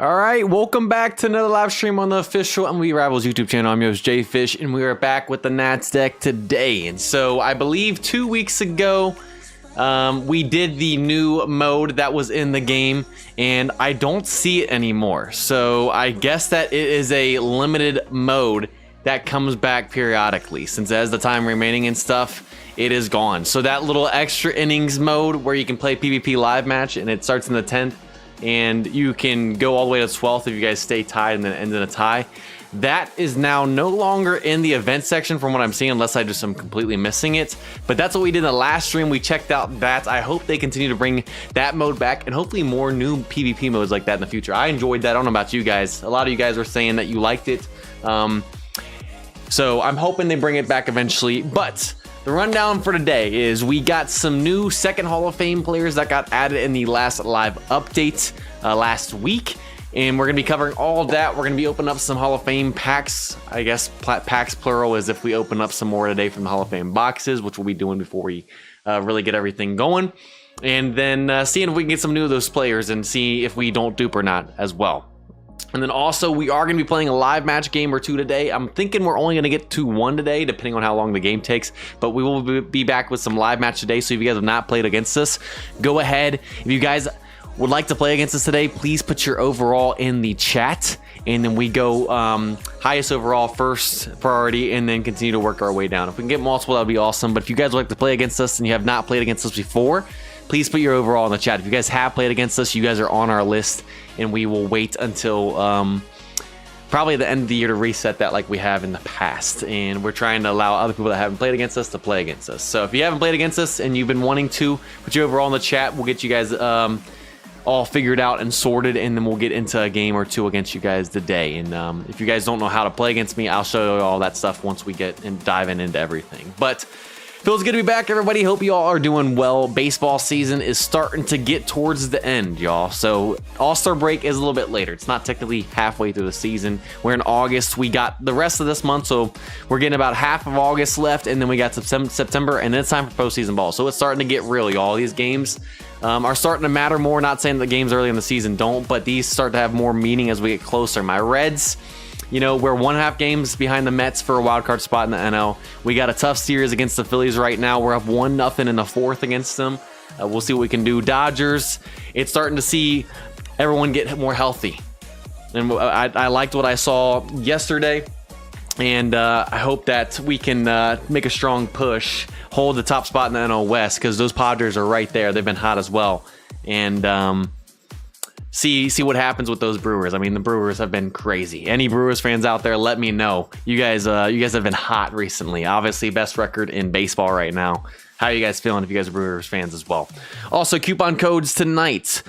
All right, welcome back to another live stream on the official MLB Rivals YouTube channel. I'm your host JayFish, and we are back with the Nats deck today. And so I believe 2 weeks ago, we did the new mode that was in the game, and I don't see it anymore. So I guess that it is a limited mode that comes back periodically, since as the time remaining and stuff, it is gone. So that little extra innings mode where you can play PvP live match, and it starts in the 10th. And you can go all the way to 12th if you guys stay tied and then end in a tie. That is now no longer in the event section from what I'm seeing, unless I just am completely missing it. But that's what we did in the last stream. We checked out that. I hope they continue to bring that mode back and hopefully more new PvP modes like that in the future. I enjoyed that. I don't know about you guys. A lot of you guys were saying that you liked it. So I'm hoping they bring it back eventually. But the rundown for today is we got some new second Hall of Fame players that got added in the last live update last week. And we're going to be covering all that. We're going to be opening up some Hall of Fame packs. I guess packs plural is if we open up some more today from the Hall of Fame boxes, which we'll be doing before we really get everything going. And then seeing if we can get some new of those players and see if we don't dupe or not as well. And then also, we are going to be playing a live match game or two today. I'm thinking we're only going to get to one today, depending on how long the game takes. But we will be back with some live match today. So if you guys have not played against us, go ahead. If you guys would like to play against us today, please put your overall in the chat. And then we go highest overall first priority and then continue to work our way down. If we can get multiple, that would be awesome. But if you guys would like to play against us and you have not played against us before, please put your overall in the chat. If you guys have played against us, you guys are on our list, and we will wait until probably the end of the year to reset that like we have in the past. And we're trying to allow other people that haven't played against us to play against us. So if you haven't played against us and you've been wanting to, put your overall in the chat. We'll get you guys all figured out and sorted, and then we'll get into a game or two against you guys today. And if you guys don't know how to play against me, I'll show you all that stuff once we get and dive into everything. But feels good to be back, everybody. Hope you all are doing well. Baseball season is starting to get towards the end, y'all. So All-Star break is a little bit later. It's not technically halfway through the season. We're in August. We got the rest of this month, so we're getting about half of August left, and then we got September, and then it's time for postseason ball. So it's starting to get real, y'all. These games are starting to matter more. Not saying the games early in the season don't, but these start to have more meaning as we get closer. My Reds, you know, we're 1.5 games behind the Mets for a wild card spot in the NL. We got a tough series against the Phillies right now. We're up 1-0 in the fourth against them. We'll see what we can do. Dodgers, it's starting to see everyone get more healthy. And I liked what I saw yesterday. And I hope that we can make a strong push, hold the top spot in the NL West, because those Padres are right there. They've been hot as well. And see what happens with those Brewers. I mean, the Brewers have been crazy. Any Brewers fans out there, let me know. You guys have been hot recently. Obviously, best record in baseball right now. How are you guys feeling if you guys are Brewers fans as well? Also, coupon codes tonight.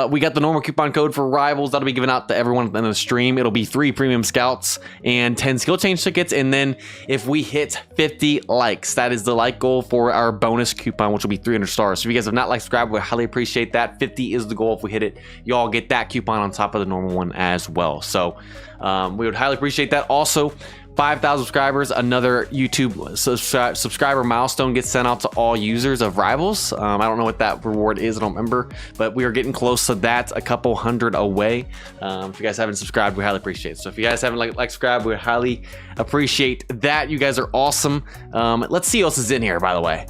We got the normal coupon code for Rivals. That'll be given out to everyone at the end of the stream. It'll be 3 Premium Scouts and 10 Skill Change tickets. And then if we hit 50 likes, that is the like goal for our bonus coupon, which will be 300 stars. So if you guys have not liked, subscribed, we highly appreciate that. 50 is the goal. If we hit it, y'all get that coupon on top of the normal one as well. So we would highly appreciate that. Also, 5,000 subscribers, another YouTube subscriber milestone gets sent out to all users of Rivals. I don't know what that reward is, I don't remember, but we are getting close to that, a couple hundred away. If you guys haven't subscribed, we highly appreciate it. So if you guys haven't subscribed, we highly appreciate that. You guys are awesome. Let's see who else is in here, by the way.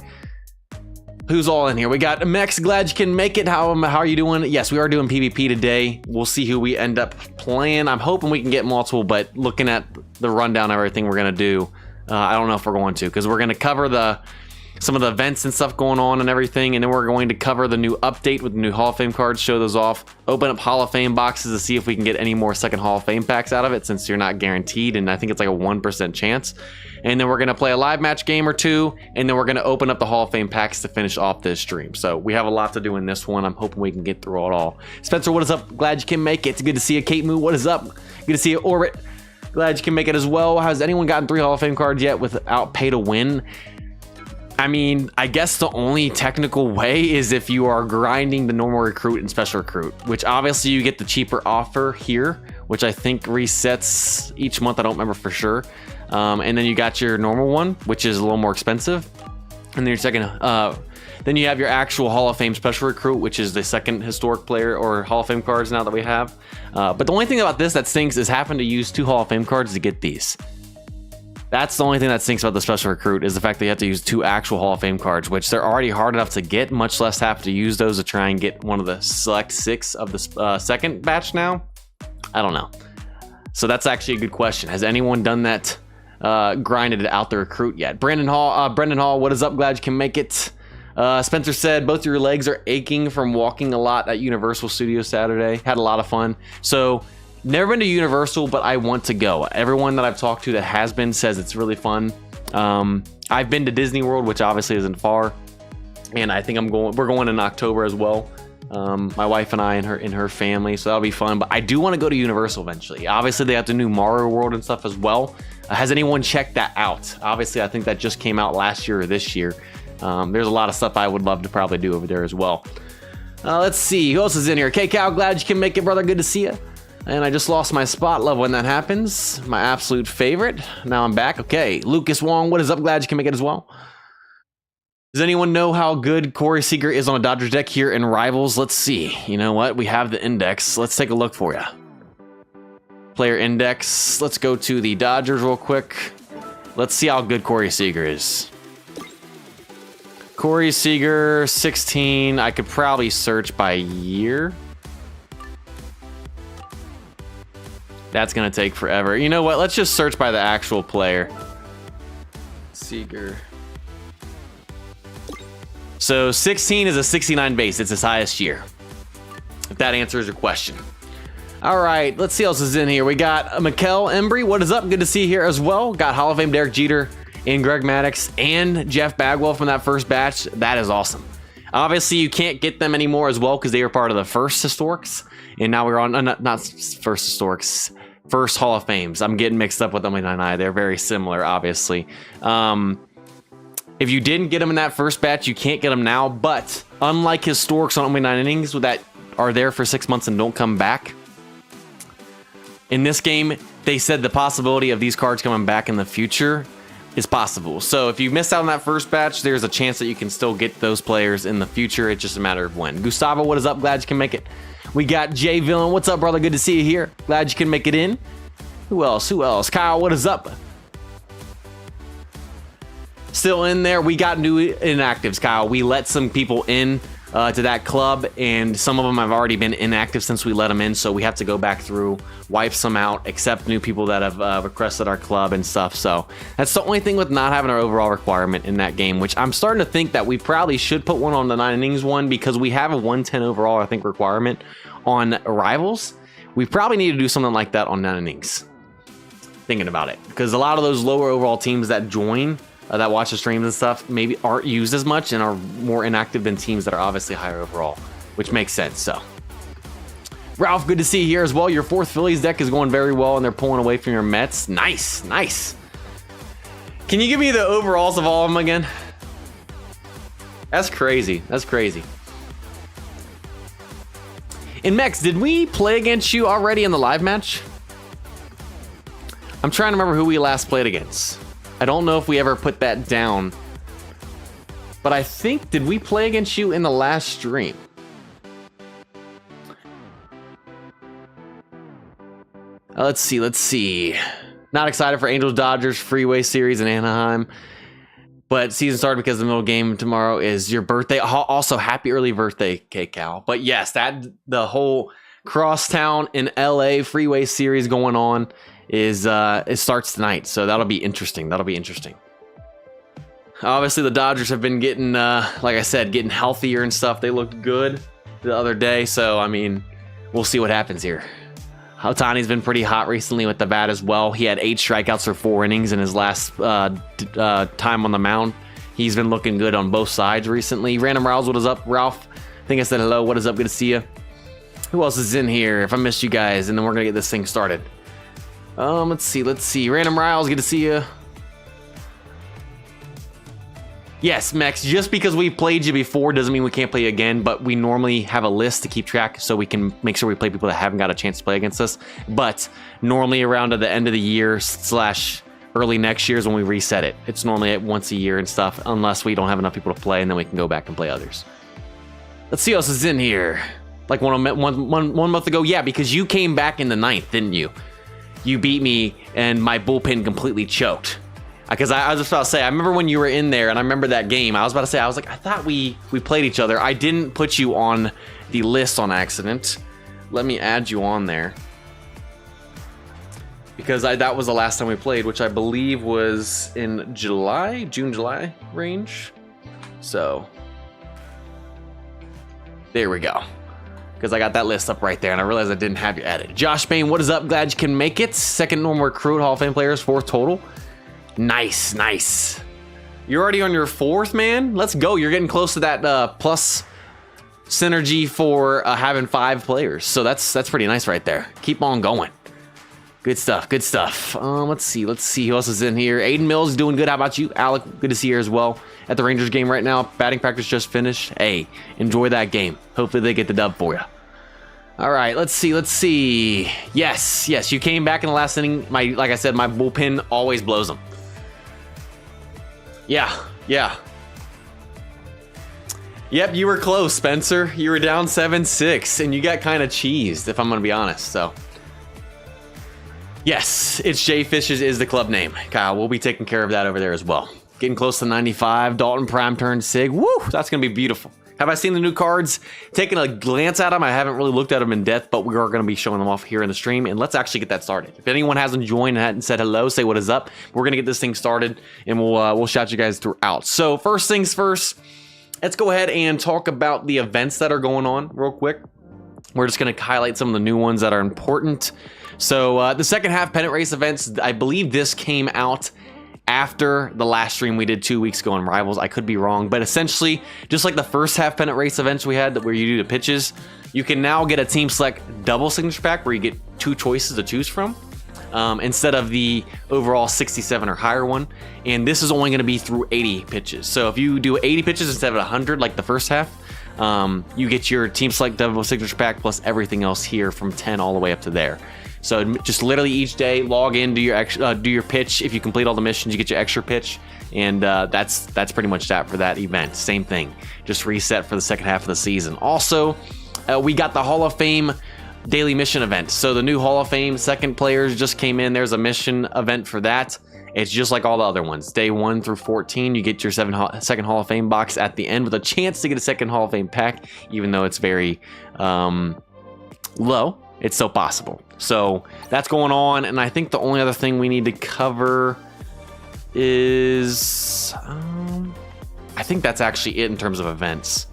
Who's all in here? We got Mex. Glad you can make it. How are you doing? Yes, we are doing PvP today. We'll see who we end up playing. I'm hoping we can get multiple, but looking at the rundown of everything we're gonna do, I don't know if we're going to, because we're gonna cover some of the events and stuff going on and everything, and then we're going to cover the new update with the new Hall of Fame cards, show those off, open up Hall of Fame boxes to see if we can get any more second Hall of Fame packs out of it, since you're not guaranteed, and I think it's like a 1% chance. And then we're going to play a live match game or two, and then we're going to open up the Hall of Fame packs to finish off this stream. So we have a lot to do in this one. I'm hoping we can get through it all. Spencer, what is up? Glad you can make it. It's good to see you. Kate Moo, what is up? Good to see you. Orbit, glad you can make it as well. Has anyone gotten 3 Hall of Fame cards yet without pay to win? I mean, I guess the only technical way is if you are grinding the normal recruit and special recruit, which obviously you get the cheaper offer here, which I think resets each month. I don't remember for sure. And then you got your normal one, which is a little more expensive. And then your second, then you have your actual Hall of Fame special recruit, which is the second historic player or Hall of Fame cards now that we have. But the only thing about this that stinks is having to use 2 Hall of Fame cards to get these. That's the only thing that stinks about the special recruit, is the fact that you have to use 2 actual Hall of Fame cards, which they're already hard enough to get, much less have to use those to try and get one of the select 6 of the second batch now. I don't know. So that's actually a good question. Has anyone done that, grinded out the recruit yet? Brendan Hall, what is up? Glad you can make it. Spencer said, both your legs are aching from walking a lot at Universal Studios Saturday. Had a lot of fun. So, never been to Universal, but I want to go. Everyone that I've talked to that has been says it's really fun. I've been to Disney World, which obviously isn't far, and I think we're going in October as well. My wife and I and her family, so that'll be fun. But I do want to go to Universal eventually. Obviously, they have the new Mario World and stuff as well. Has anyone checked that out? Obviously, I think that just came out last year or this year. There's a lot of stuff I would love to probably do over there as well. Let's see, who else is in here? K-Cow, glad you can make it, brother. Good to see you. And I just lost my spot. Love when that happens. My absolute favorite. Now I'm back. Okay, Lucas Wong, what is up? Glad you can make it as well. Does anyone know how good Corey Seager is on a Dodgers deck here in Rivals? Let's see. You know what? We have the index. Let's take a look for you. Player index. Let's go to the Dodgers real quick. Let's see how good Corey Seager is. Corey Seager, 16. I could probably search by year. That's going to take forever. You know what? Let's just search by the actual player. Seager. So 16 is a 69 base. It's his highest year. If that answers your question. All right, let's see what else is in here. We got Mikael Embry. What is up? Good to see you here as well. Got Hall of Fame Derek Jeter and Greg Maddux and Jeff Bagwell from that first batch. That is awesome. Obviously, you can't get them anymore as well because they were part of the first Historics. And now we're on, not first Historics, first Hall of Fames. I'm getting mixed up with them and I. They're very similar, obviously. If you didn't get them in that first batch, you can't get them now. But unlike Historics on only 9 innings that are there for 6 months and don't come back, in this game, they said the possibility of these cards coming back in the future is possible. So if you missed out on that first batch, there's a chance that you can still get those players in the future. It's just a matter of when. Gustavo, what is up? Glad you can make it. We got Jay Villain. What's up, brother? Good to see you here. Glad you can make it in. Who else? Kyle, what is up? Still in there. We got new inactives, Kyle. We let some people in to that club, and some of them have already been inactive since we let them in, so we have to go back through, wipe some out, accept new people that have requested our club and stuff. So that's the only thing with not having our overall requirement in that game, which I'm starting to think that we probably should put one on the 9 innings one, because we have a 110 overall, I think, requirement on Rivals. We probably need to do something like that on 9 innings. Thinking about it, because a lot of those lower overall teams that join, that watch the streams and stuff, maybe aren't used as much and are more inactive than teams that are obviously higher overall, which makes sense. So Ralph, good to see you here as well. Your 4th Phillies deck is going very well, and they're pulling away from your Mets. Nice. Can you give me the overalls of all of them again? That's crazy. And Mex, did we play against you already in the live match? I'm trying to remember who we last played against. I don't know if we ever put that down, but I think, did we play against you in the last stream? Let's see. Not excited for Angels Dodgers Freeway Series in Anaheim, but season started because the middle game tomorrow is your birthday. Also, happy early birthday, K-Cal. But yes, the whole Crosstown in LA Freeway Series going on is it starts tonight, so that'll be interesting. Obviously, the Dodgers have been getting, like I said, getting healthier and stuff. They looked good the other day, so I mean, we'll see what happens here. Ohtani's been pretty hot recently with the bat as well. He had 8 strikeouts for 4 innings in his last time on the mound. He's been looking good on both sides recently. Random Rouse, what is up? Ralph, I think I said hello. What is up? Good to see you. Who else is in here? If I missed you guys, and then we're gonna get this thing started. Let's see. Random Riles, good to see you. Yes, Max, just because we played you before doesn't mean we can't play you again, but we normally have a list to keep track so we can make sure we play people that haven't got a chance to play against us. But normally around at the end of the year / early next year is when we reset it. It's normally at once a year and stuff, unless we don't have enough people to play, and then we can go back and play others. Let's see what else is in here. Like one month ago, yeah, because you came back in the 9th, didn't you? You beat me, and my bullpen completely choked. Because I was just about to say, I remember when you were in there, and I remember that game. I was about to say, I was like, I thought we played each other. I didn't put you on the list on accident. Let me add you on there. Because that was the last time we played, which I believe was in July, June-July range. So, there we go. Because I got that list up right there, and I realized I didn't have you added. Josh Bain, what is up? Glad you can make it. Second normal recruit, Hall of Fame players, 4th total. Nice, nice. You're already on your 4th, man? Let's go. You're getting close to that plus synergy for having 5 players. So that's pretty nice right there. Keep on going. Good stuff, good stuff. Let's see who else is in here. Aiden Mills doing good. How about you? Alec, good to see you here as well. At the Rangers game right now. Batting practice just finished. Hey, enjoy that game. Hopefully they get the dub for you. All right, let's see. Yes, you came back in the last inning. Like I said, my bullpen always blows them. Yeah. Yep, you were close, Spencer. You were down 7-6, and you got kind of cheesed, if I'm going to be honest, so. Yes, it's JayFish is the club name. Kyle, we'll be taking care of that over there as well. Getting close to 95. Dalton Prime turned Sig. Woo, that's going to be beautiful. Have I seen the new cards? Taking a glance at them. I haven't really looked at them in depth, but we are going to be showing them off here in the stream. And let's actually get that started. If anyone hasn't joined and hadn't said hello, say what is up. We're going to get this thing started, and we'll shout you guys throughout. So first things first, let's go ahead and talk about the events that are going on real quick. We're just going to highlight some of the new ones that are important. So the second half pennant race events, I believe this came out after the last stream we did 2 weeks ago on Rivals. I could be wrong, but essentially, just like the first half pennant race events we had where you do the pitches, you can now get a team select double signature pack where you get 2 choices to choose from instead of the overall 67 or higher one. And this is only going to be through 80 pitches. So if you do 80 pitches instead of 100 like the first half, you get your team select double signature pack plus everything else here from 10 all the way up to there. So just literally each day, log in, do your pitch. If you complete all the missions, you get your extra pitch, and that's pretty much that for that event. Same thing, just reset for the second half of the season. Also, we got the Hall of Fame daily mission event. So the new Hall of Fame second players just came in. There's a mission event for that. It's just like all the other ones. Day 1 through 14, you get your second Hall of Fame box at the end with a chance to get a second Hall of Fame pack, even though it's very low. It's still possible. So that's going on, and I think the only other thing we need to cover is I think that's actually it in terms of events.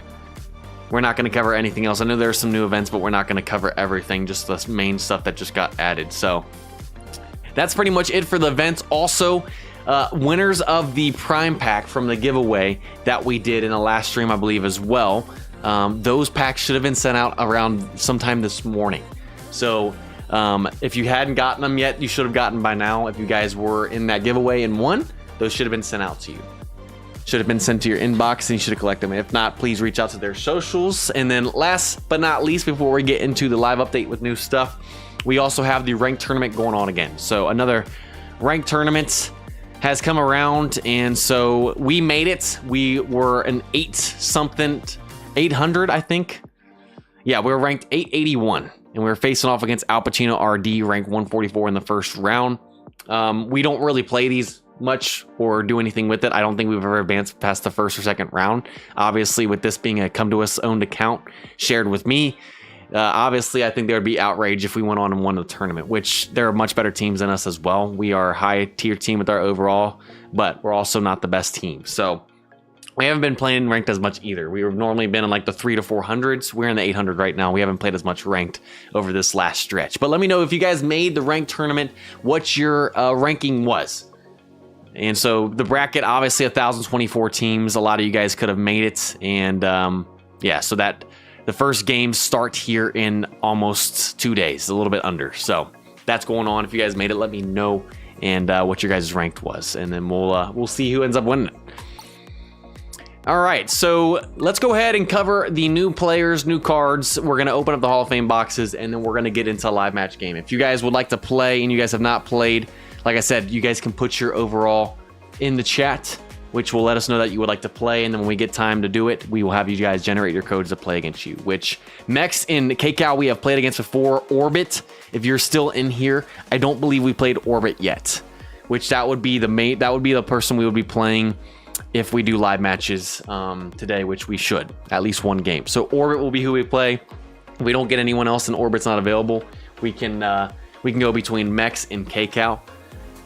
We're not going to cover anything else. I know there's some new events, but we're not going to cover everything, just the main stuff that just got added. So that's pretty much it for the events. Also, winners of the Prime Pack from the giveaway that we did in the last stream, I believe, as well. Those packs should have been sent out around sometime this morning. So if you hadn't gotten them yet, you should have gotten by now. If you guys were in that giveaway and won, those should have been sent out to you. Should have been sent to your inbox, and you should have collected them. If not, please reach out to their socials. And then last but not least, before we get into the live update with new stuff, we also have the ranked tournament going on again. So another ranked tournament has come around, and so we made it. We were an 800, I think. Yeah, we were ranked 881. And we were facing off against Al Pacino RD, ranked 144 in the first round. We don't really play these much or do anything with it. I don't think we've ever advanced past the first or second round. Obviously, with this being a come to us owned account shared with me, obviously I think there would be outrage if we went on and won the tournament, which there are much better teams than us as well. We are a high tier team with our overall, but we're also not the best team. So we haven't been playing ranked as much either. We've normally been in like the 300 to 400s. We're in the 800 right now. We haven't played as much ranked over this last stretch. But let me know if you guys made the ranked tournament, what your ranking was. And so the bracket, obviously 1,024 teams. A lot of you guys could have made it. And yeah, so that the first games start here in almost 2 days, a little bit under. So that's going on. If you guys made it, let me know and what your guys' ranked was. And then we'll see who ends up winning it. All right, so let's go ahead and cover the new players, new cards. We're going to open up the Hall of Fame boxes, and then we're going to get into a live match game. If you guys would like to play and you guys have not played, like I said, you guys can put your overall in the chat, which will let us know that you would like to play. And then when we get time to do it, we will have you guys generate your codes to play against you, which Mex and KCal we have played against before. Orbit, if you're still in here, I don't believe we played Orbit yet, which that would be the person we would be playing if we do live matches today, which we should, at least one game. So Orbit will be who we play. If we don't get anyone else and Orbit's not available, we can go between Mex and KCal.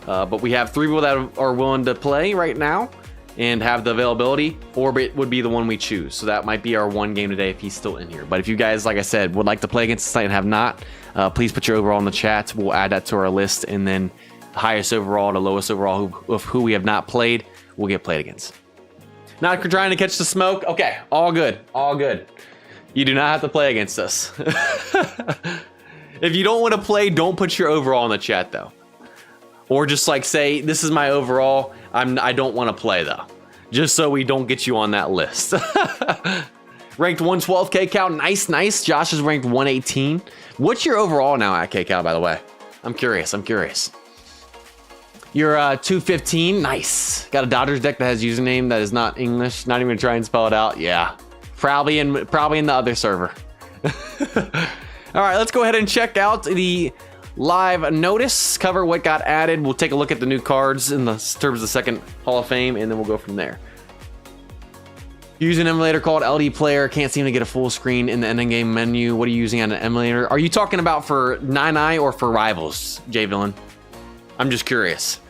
But we have 3 people that are willing to play right now and have the availability. Orbit would be the one we choose. So that might be our one game today if he's still in here. But if you guys, like I said, would like to play against us and have not, please put your overall in the chat. We'll add that to our list. And then the highest overall to lowest overall of who we have not played will get played against. Not trying to catch the smoke. Okay, all good. All good. You do not have to play against us. If you don't want to play, don't put your overall in the chat though. Or just like say, this is my overall. I don't want to play though. Just so we don't get you on that list. Ranked 112 KCal. Nice, nice. Josh is ranked 118. What's your overall now at KCal, by the way? I'm curious. You're 215. Nice. Got a Dodgers deck that has username that is not English. Not even gonna try and spell it out. Yeah. Probably in the other server. All right, let's go ahead and check out the live notice, cover what got added. We'll take a look at the new cards in the terms of the second Hall of Fame, and then we'll go from there. Use an emulator called LD Player. Can't seem to get a full screen in the ending game menu. What are you using on an emulator? Are you talking about for 9i or for Rivals, JayVillain? I'm just curious.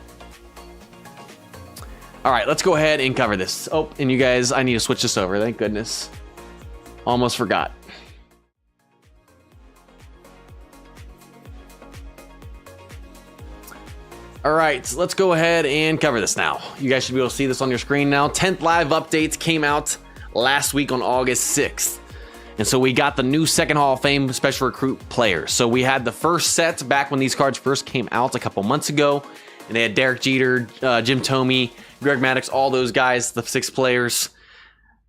All right, let's go ahead and cover this. Oh, and you guys, I need to switch this over. Thank goodness. Almost forgot. All right, let's go ahead and cover this now. You guys should be able to see this on your screen now. 10th live updates came out last week on August 6th. And so we got the new second Hall of Fame special recruit players. So we had the first set back when these cards first came out a couple months ago. And they had Derek Jeter, Jim Thome, Greg Maddux, all those guys, the 6 players.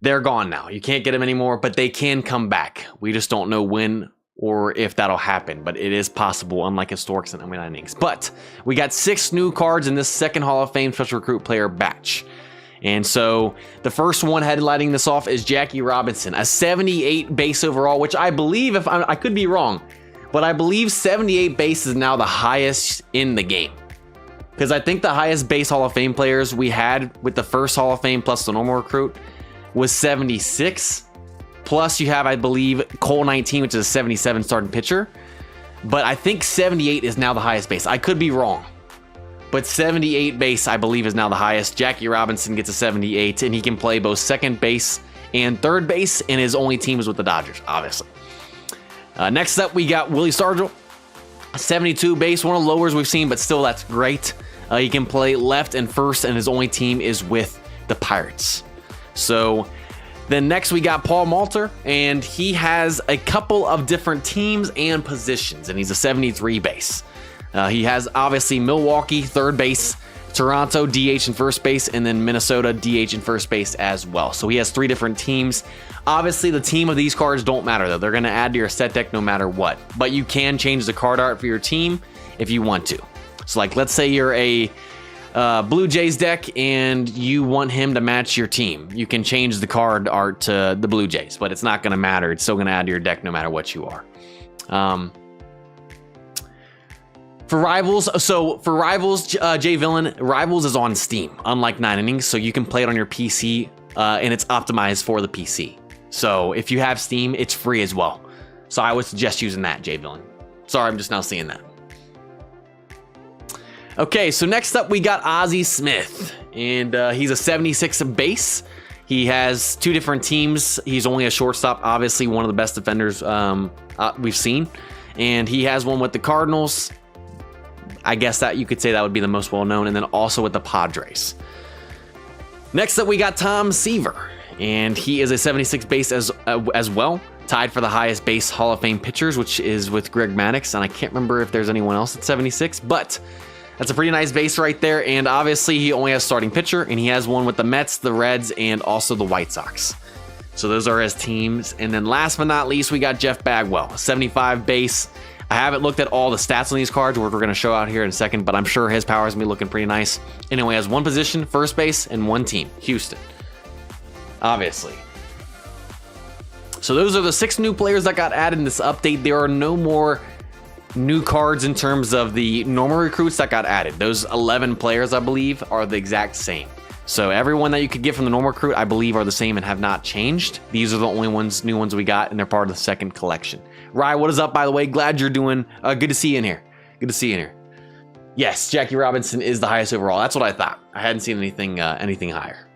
They're gone now. You can't get them anymore, but they can come back. We just don't know when or if that'll happen, but it is possible, unlike Historics and Innings. But we got 6 new cards in this second Hall of Fame special recruit player batch. And so the first one headlining this off is Jackie Robinson, a 78 base overall, which I believe, if I could be wrong, but I believe 78 base is now the highest in the game. Because I think the highest base Hall of Fame players we had with the first Hall of Fame plus the normal recruit was 76. Plus you have, I believe, Cole 19, which is a 77 starting pitcher. But I think 78 is now the highest base. I could be wrong. But 78 base, I believe, is now the highest. Jackie Robinson gets a 78, and he can play both second base and third base, and his only team is with the Dodgers, obviously. Next up, we got Willie Stargell, 72 base, one of the lowers we've seen, but still, that's great. He can play left and first, and his only team is with the Pirates. So then next we got Paul Malter, and he has a couple of different teams and positions, and he's a 73 base. He has obviously Milwaukee, third base, Toronto, DH and first base, and then Minnesota, DH and first base as well. So he has 3 different teams. Obviously, the team of these cards don't matter, though. They're going to add to your set deck no matter what. But you can change the card art for your team if you want to. So, like, let's say you're a Blue Jays deck and you want him to match your team. You can change the card art to the Blue Jays, but it's not going to matter. It's still going to add to your deck no matter what you are. For Rivals, JayVillain, Rivals is on Steam, unlike 9 Innings, so you can play it on your PC, and it's optimized for the PC. So if you have Steam, it's free as well. So I would suggest using that, JayVillain. Sorry, I'm just now seeing that. Okay, so next up we got Ozzie Smith, and he's a 76 base. He has 2 different teams. He's only a shortstop, obviously one of the best defenders we've seen, and he has one with the Cardinals. I guess that you could say that would be the most well-known, and then also with the Padres. Next up, we got Tom Seaver, and he is a 76 base as well, tied for the highest base Hall of Fame pitchers, which is with Greg Maddux, and I can't remember if there's anyone else at 76, but that's a pretty nice base right there, and obviously he only has starting pitcher, and he has one with the Mets, the Reds, and also the White Sox. So those are his teams. And then last but not least, we got Jeff Bagwell, 75 base. I haven't looked at all the stats on these cards, which we're going to show out here in a second, but I'm sure his power is going to be looking pretty nice. Anyway, he has one position, first base, and one team, Houston. Obviously. So those are the 6 new players that got added in this update. There are no more new cards in terms of the normal recruits that got added. Those 11 players, I believe, are the exact same. So everyone that you could get from the normal recruit, I believe, are the same and have not changed. These are the only new ones we got, and they're part of the second collection. Rye, what is up, by the way? Glad you're doing. Good to see you in here. Good to see you in here. Yes, Jackie Robinson is the highest overall. That's what I thought. I hadn't seen anything higher.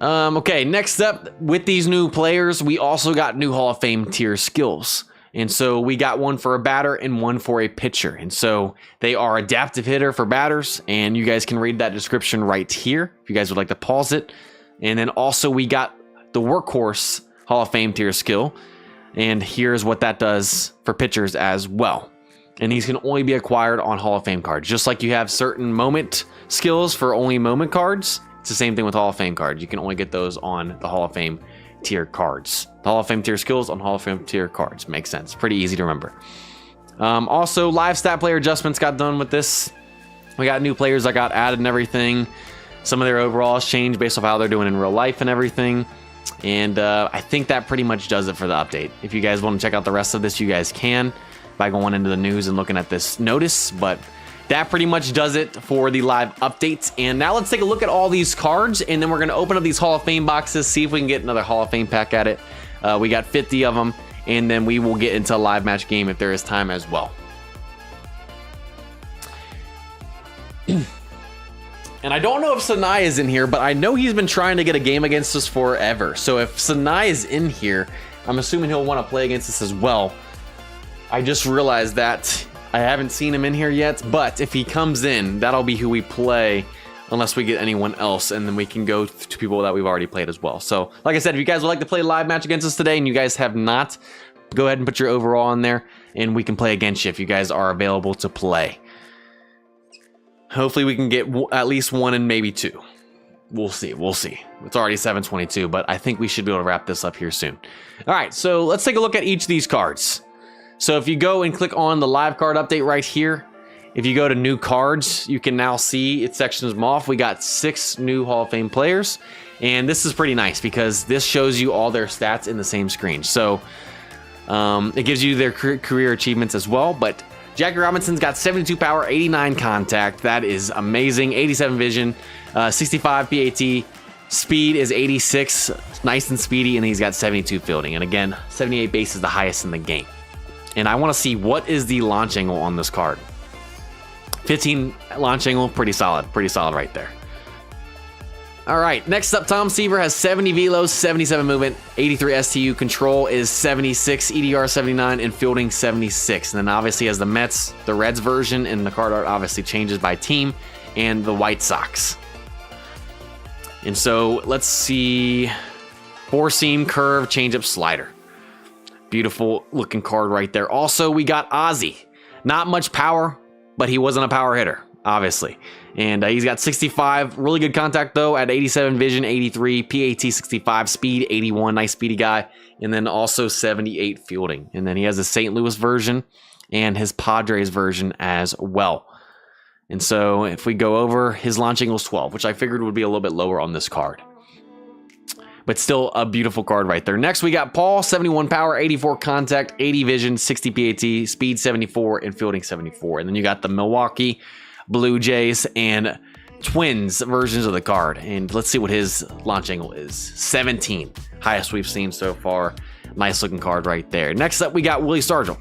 Okay, next up, with these new players, we also got new Hall of Fame tier skills. And so we got one for a batter and one for a pitcher. And so they are adaptive hitter for batters. And you guys can read that description right here if you guys would like to pause it. And then also we got the workhorse Hall of Fame tier skill. And here's what that does for pitchers as well. And these can only be acquired on Hall of Fame cards. Just like you have certain moment skills for only moment cards, it's the same thing with Hall of Fame cards. You can only get those on the Hall of Fame tier cards. The Hall of Fame tier skills on Hall of Fame tier cards. Makes sense. Pretty easy to remember. Also, live stat player adjustments got done with this. We got new players that got added and everything. Some of their overalls changed based off how they're doing in real life and everything. And I think that pretty much does it for the update. If you guys want to check out the rest of this, you guys can by going into the news and looking at this notice. But that pretty much does it for the live updates. And now let's take a look at all these cards, and then we're going to open up these Hall of Fame boxes, see if we can get another Hall of Fame pack at it. We got 50 of them, and then we will get into a live match game if there is time as well. And I don't know if Sanai is in here, but I know he's been trying to get a game against us forever. So if Sanai is in here, I'm assuming he'll want to play against us as well. I just realized that I haven't seen him in here yet, but if he comes in, that'll be who we play unless we get anyone else, and then we can go to people that we've already played as well. So, like I said, if you guys would like to play a live match against us today and you guys have not, go ahead and put your overall in there, and we can play against you if you guys are available to play. Hopefully we can get at least one and maybe two. We'll see. We'll see. It's already 7:22, but I think we should be able to wrap this up here soon. All right, so let's take a look at each of these cards. So if you go and click on the live card update right here, if you go to new cards, you can now see it sections them off. We got 6 new Hall of Fame players, and this is pretty nice because this shows you all their stats in the same screen. So it gives you their career achievements as well, but Jackie Robinson's got 72 power, 89 contact. That is amazing. 87 vision, 65 PAT. Speed is 86, nice and speedy, and he's got 72 fielding. And again, 78 base is the highest in the game. And I want to see what is the launch angle on this card. 15 launch angle, pretty solid right there. All right, next up, Tom Seaver has 70 velos, 77 movement, 83 STU. Control is 76, EDR 79, and fielding 76. And then obviously has the Mets, the Reds version, and the card art obviously changes by team, and the White Sox. And so let's see, 4-seam curve, changeup, slider. Beautiful looking card right there. Also, we got Ozzy. Not much power, but he wasn't a power hitter, obviously. And he's got 65, really good contact though, at 87 vision, 83, PAT 65, speed 81, nice speedy guy. And then also 78 fielding. And then he has a St. Louis version and his Padres version as well. And so if we go over, his launch angle is 12, which I figured would be a little bit lower on this card. But still a beautiful card right there. Next, we got Paul, 71 power, 84 contact, 80 vision, 60 PAT, speed 74, and fielding 74. And then you got the Milwaukee Blue Jays and Twins versions of the card. And let's see what his launch angle is. 17, highest we've seen so far. Nice looking card right there. Next up, we got Willie Stargell.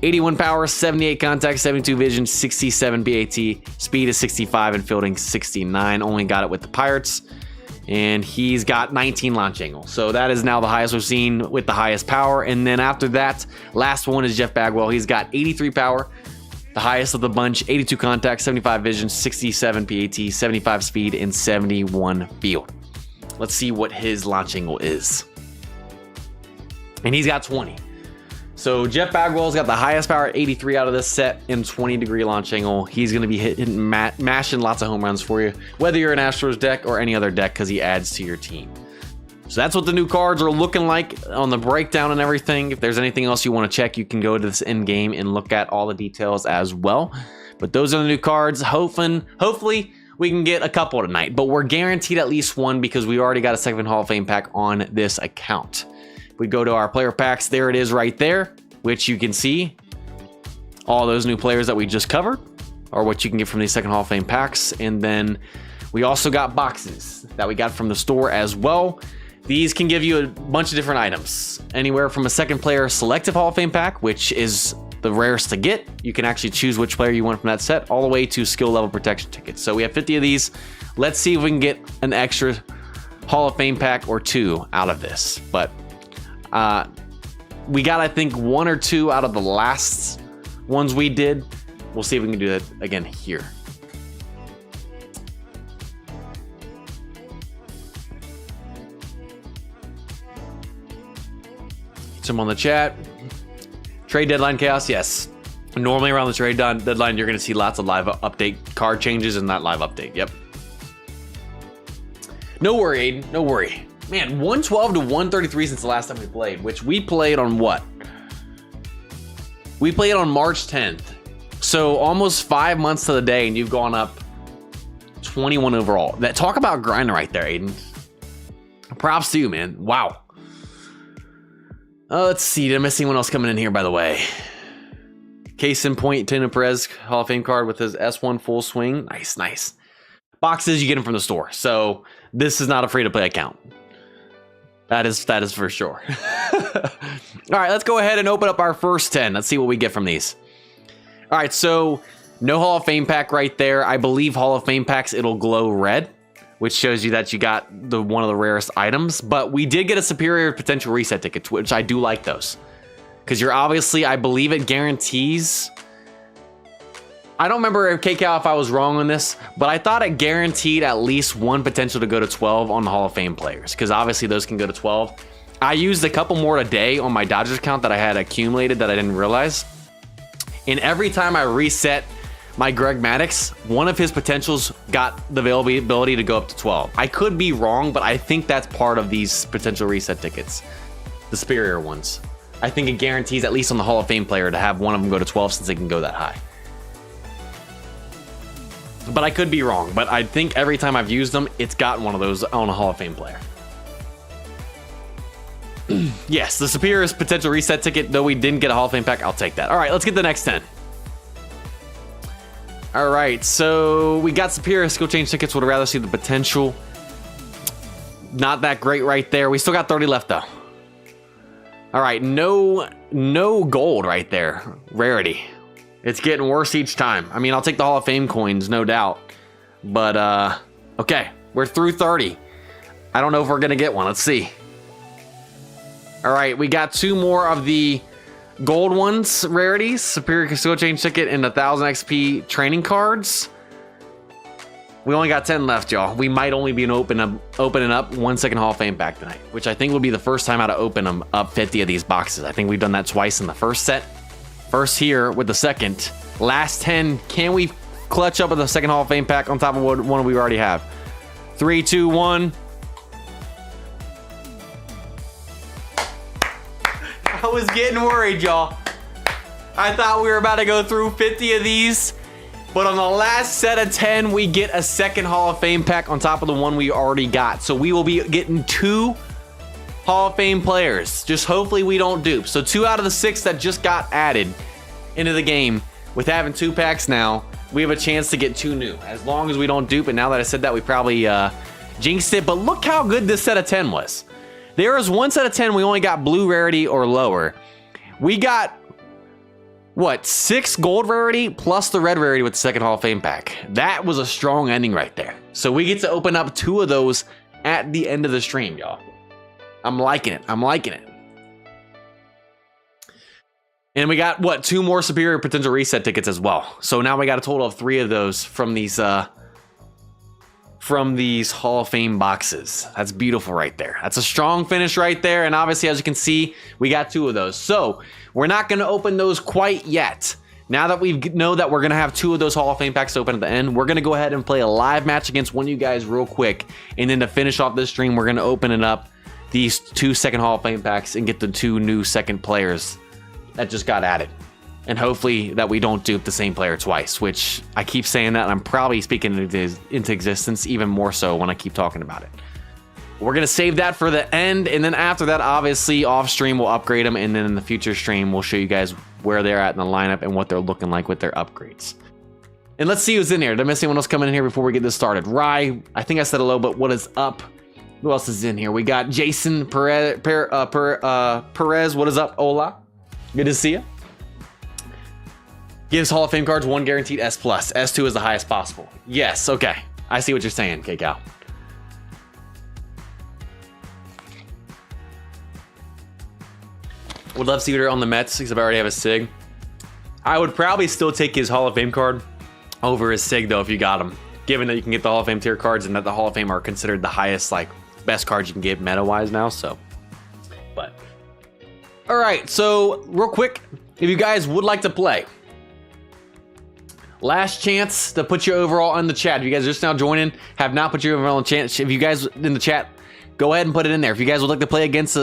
81 power, 78 contact, 72 vision, 67 PAT, speed is 65, and fielding 69. Only got it with the Pirates. And he's got 19 launch angle. So that is now the highest we've seen with the highest power. And then after that, last one is Jeff Bagwell. He's got 83 power, the highest of the bunch, 82 contact, 75 vision, 67 PAT, 75 speed, and 71 field. Let's see what his launch angle is. And he's got 20. So Jeff Bagwell's got the highest power at 83 out of this set and 20-degree launch angle. He's going to be hitting, mashing lots of home runs for you, whether you're an Astros deck or any other deck, because he adds to your team. So that's what the new cards are looking like on the breakdown and everything. If there's anything else you want to check, you can go to this end game and look at all the details as well. But those are the new cards. Hopefully we can get a couple tonight, but we're guaranteed at least one because we already got a second Hall of Fame pack on this account. If we go to our player packs, there it is right there, which you can see all those new players that we just covered are what you can get from these second Hall of Fame packs. And then we also got boxes that we got from the store as well. These can give you a bunch of different items, anywhere from a second player selective Hall of Fame pack, which is the rarest to get. You can actually choose which player you want from that set, all the way to skill level protection tickets. So we have 50 of these. Let's see if we can get an extra Hall of Fame pack or two out of this. But we got, I think, one or two out of the last ones we did. We'll see if we can do that again here. Some on the chat. Trade deadline chaos, yes. Normally around the trade deadline, you're going to see lots of live update card changes in that live update. Yep. No worry, Aiden. No worry. Man, 112 to 133 since the last time we played, which we played on what? We played on March 10th. So almost 5 months to the day, and you've gone up 21 overall. That talk about grinding right there, Aiden. Props to you, man. Wow. Let's see. Did I miss anyone else coming in here, by the way? Case in point, Tino Perez Hall of Fame card with his S1 full swing. Nice, nice. Boxes, you get them from the store. So this is not a free-to-play account. That is for sure. All right, let's go ahead and open up our first 10. Let's see what we get from these. All right, so no Hall of Fame pack right there. I believe Hall of Fame packs, it'll glow red, which shows you that you got one of the rarest items. But we did get a superior potential reset ticket, which I do like those. Because you're obviously, I believe it guarantees. I don't remember, KCal, if I was wrong on this, but I thought it guaranteed at least one potential to go to 12 on the Hall of Fame players. Because obviously those can go to 12. I used a couple more today on my Dodgers account that I had accumulated that I didn't realize. And every time I reset my Greg Maddux, one of his potentials got the availability to go up to 12. I could be wrong, but I think that's part of these potential reset tickets. The superior ones. I think it guarantees, at least on the Hall of Fame player, to have one of them go to 12 since they can go that high. But I could be wrong. But I think every time I've used them, it's gotten one of those on a Hall of Fame player. Yes, the superior potential reset ticket, though we didn't get a Hall of Fame pack, I'll take that. All right, let's get the next 10. All right, so we got superior skill change tickets. Would rather see the potential. Not that great right there. We still got 30 left, though. All right, no gold right there. Rarity. It's getting worse each time. I mean, I'll take the Hall of Fame coins, no doubt. But, okay, we're through 30. I don't know if we're going to get one. Let's see. All right, we got two more of the gold ones, rarities. Superior skill change ticket and 1,000 XP training cards. We only got 10 left, y'all. We might only be opening up one second Hall of Fame pack tonight, which I think will be the first time out to open them up 50 of these boxes. I think we've done that twice in the first set. First here with the second. Last 10. Can we clutch up with the second Hall of Fame pack on top of one we already have? 3, 2, 1. I was getting worried, y'all. I thought we were about to go through 50 of these. But on the last set of 10, we get a second Hall of Fame pack on top of the one we already got. So we will be getting 2 Hall of Fame players. Just hopefully we don't dupe. So 2 out of the 6 that just got added into the game. With having 2 packs now, we have a chance to get 2 new. As long as we don't dupe. And now that I said that, we probably jinxed it. But look how good this set of 10 was. There was one set of 10 we only got blue rarity or lower. We got, what, 6 gold rarity plus the red rarity with the second Hall of Fame pack. That was a strong ending right there. So we get to open up 2 of those at the end of the stream, y'all. I'm liking it. I'm liking it. And we got, what, 2 more superior potential reset tickets as well. So now we got a total of 3 of those from these Hall of Fame boxes. That's beautiful right there. That's a strong finish right there. And obviously, as you can see, we got 2 of those. So we're not going to open those quite yet. Now that we know that we're going to have 2 of those Hall of Fame packs open at the end, we're going to go ahead and play a live match against one of you guys real quick. And then to finish off this stream, we're going to open it up these 2 second Hall of Fame packs and get the 2 new second players that just got added. And hopefully that we don't dupe the same player twice, which I keep saying that, and I'm probably speaking into existence even more so when I keep talking about it. We're going to save that for the end, and then after that, obviously, off stream, we'll upgrade them, and then in the future stream, we'll show you guys where they're at in the lineup and what they're looking like with their upgrades. And let's see who's in here. Did I miss anyone else coming in here before we get this started? Rye, I think I said hello, but what is up? Who else is in here? We got Jason Perez. What is up? Hola. Good to see you. Gives Hall of Fame cards 1 guaranteed S+. S2 is the highest possible. Yes, okay. I see what you're saying, K-Cow. Would love to see her on the Mets, because I already have a SIG. I would probably still take his Hall of Fame card over his SIG, though, if you got him. Given that you can get the Hall of Fame tier cards and that the Hall of Fame are considered the highest, like, best cards you can get meta-wise now, so. But. Alright, so, real quick, if you guys would like to play, last chance to put your overall in the chat. If you guys are just now joining, have not put your overall in the chat. If you guys in the chat, go ahead and put it in there. If you guys would like to play against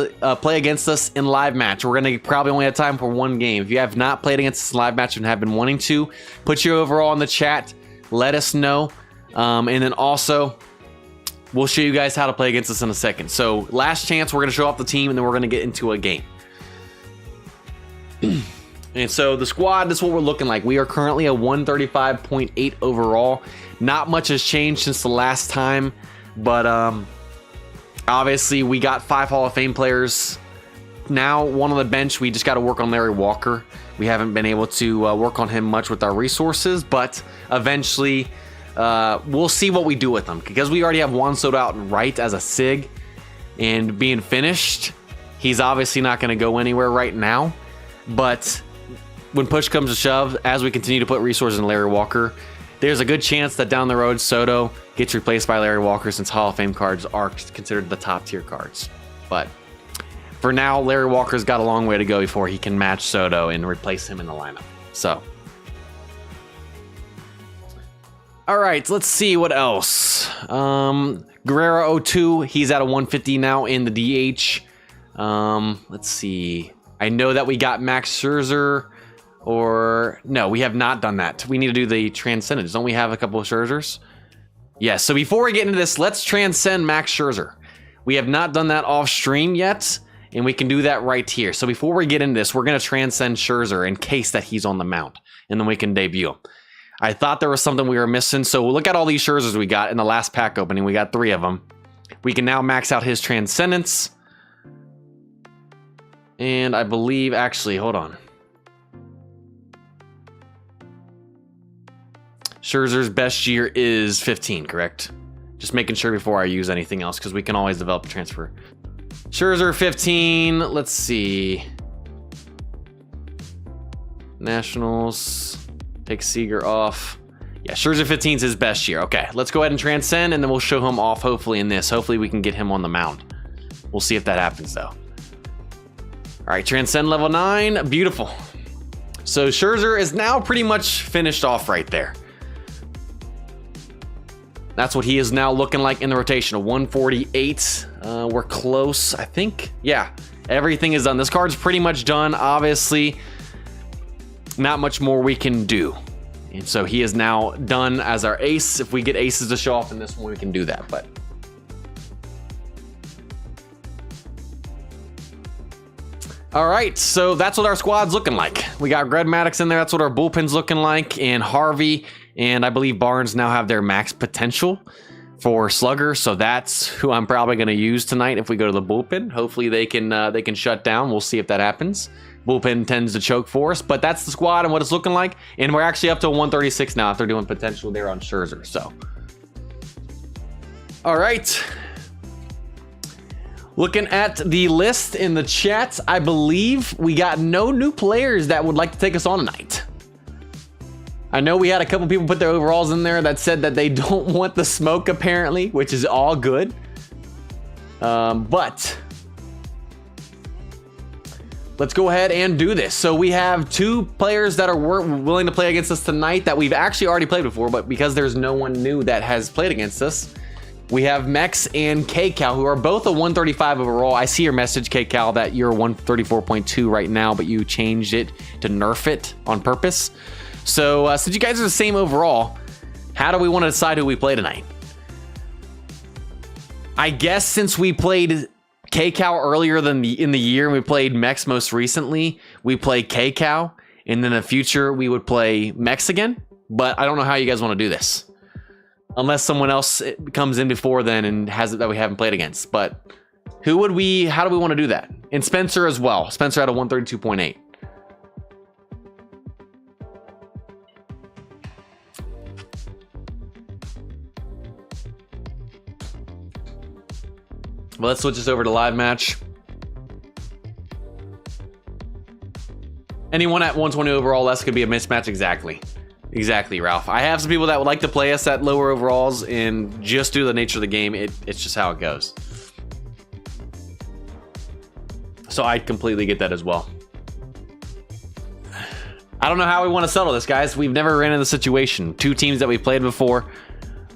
us in live match, we're gonna probably only have time for 1 game. If you have not played against us in live match and have been wanting to, put your overall in the chat. Let us know, and then also we'll show you guys how to play against us in a second. So last chance, we're gonna show off the team, and then we're gonna get into a game. And so the squad, this is what we're looking like. We are currently a 135.8 overall. Not much has changed since the last time, but obviously we got 5 Hall of Fame players. Now 1 on the bench. We just got to work on Larry Walker. We haven't been able to work on him much with our resources, but eventually we'll see what we do with him, because we already have Juan Soto out right as a SIG and being finished. He's obviously not going to go anywhere right now, but when push comes to shove, as we continue to put resources in Larry Walker, there's a good chance that down the road Soto gets replaced by Larry Walker, since Hall of Fame cards are considered the top tier cards. But for now, Larry Walker's got a long way to go before he can match Soto and replace him in the lineup. So, all right, let's see what else. Guerrero 02, he's at a 150 now in the DH. Let's see. I know that we got Max Scherzer. Or no, we have not done that. We need to do the Transcendence. Don't we have a couple of Scherzers? Yes, so before we get into this, let's transcend Max Scherzer. We have not done that off stream yet, and we can do that right here. So before we get into this, we're going to transcend Scherzer in case that he's on the mound, and then we can debut him. I thought there was something we were missing, so look at all these Scherzers we got in the last pack opening. We got 3 of them. We can now max out his Transcendence. And I believe, actually, hold on. Scherzer's best year is 15, correct? Just making sure before I use anything else, because we can always develop a transfer. Scherzer 15, let's see. Nationals, take Seager off. Yeah, Scherzer 15 is his best year. Okay, let's go ahead and transcend, and then we'll show him off hopefully in this. Hopefully we can get him on the mound. We'll see if that happens though. All right, transcend level 9, beautiful. So Scherzer is now pretty much finished off right there. That's what he is now looking like in the rotation, a 148. We're close, I think. Yeah, everything is done. This card's pretty much done. Obviously, not much more we can do. And so he is now done as our ace. If we get aces to show off in this one, we can do that. But all right, so that's what our squad's looking like. We got Greg Maddux in there. That's what our bullpen's looking like. And Harvey and I believe Barnes now have their max potential for slugger. So that's who I'm probably going to use tonight if we go to the bullpen. Hopefully they can shut down. We'll see if that happens. Bullpen tends to choke for us, but that's the squad and what it's looking like. And we're actually up to 136 now after doing potential there on Scherzer. So, all right. Looking at the list in the chat, I believe we got no new players that would like to take us on tonight. I know we had a couple people put their overalls in there that said that they don't want the smoke apparently, which is all good. But let's go ahead and do this. So we have 2 players that are willing to play against us tonight that we've actually already played before, but because there's no one new that has played against us, We have Mex and KCal, who are both a 135 overall. I see your message, KCal, that you're 134.2 right now, but you changed it to nerf it on purpose. So since you guys are the same overall, how do we want to decide who we play tonight? I guess since we played KCal earlier in the year, and we played Mex most recently, we play KCal, and in the future we would play Mex again. But I don't know how you guys want to do this, unless someone else comes in before then and has it that we haven't played against. But how do we want to do that? And Spencer as well. Spencer had a 132.8. Well, let's switch this over to live match. Anyone at 120 overall less could be a mismatch. Exactly, Ralph. I have some people that would like to play us at lower overalls, and just due to the nature of the game, it's just how it goes. So I completely get that as well. I don't know how we want to settle this, guys. We've never ran into the situation. Two teams that we've played before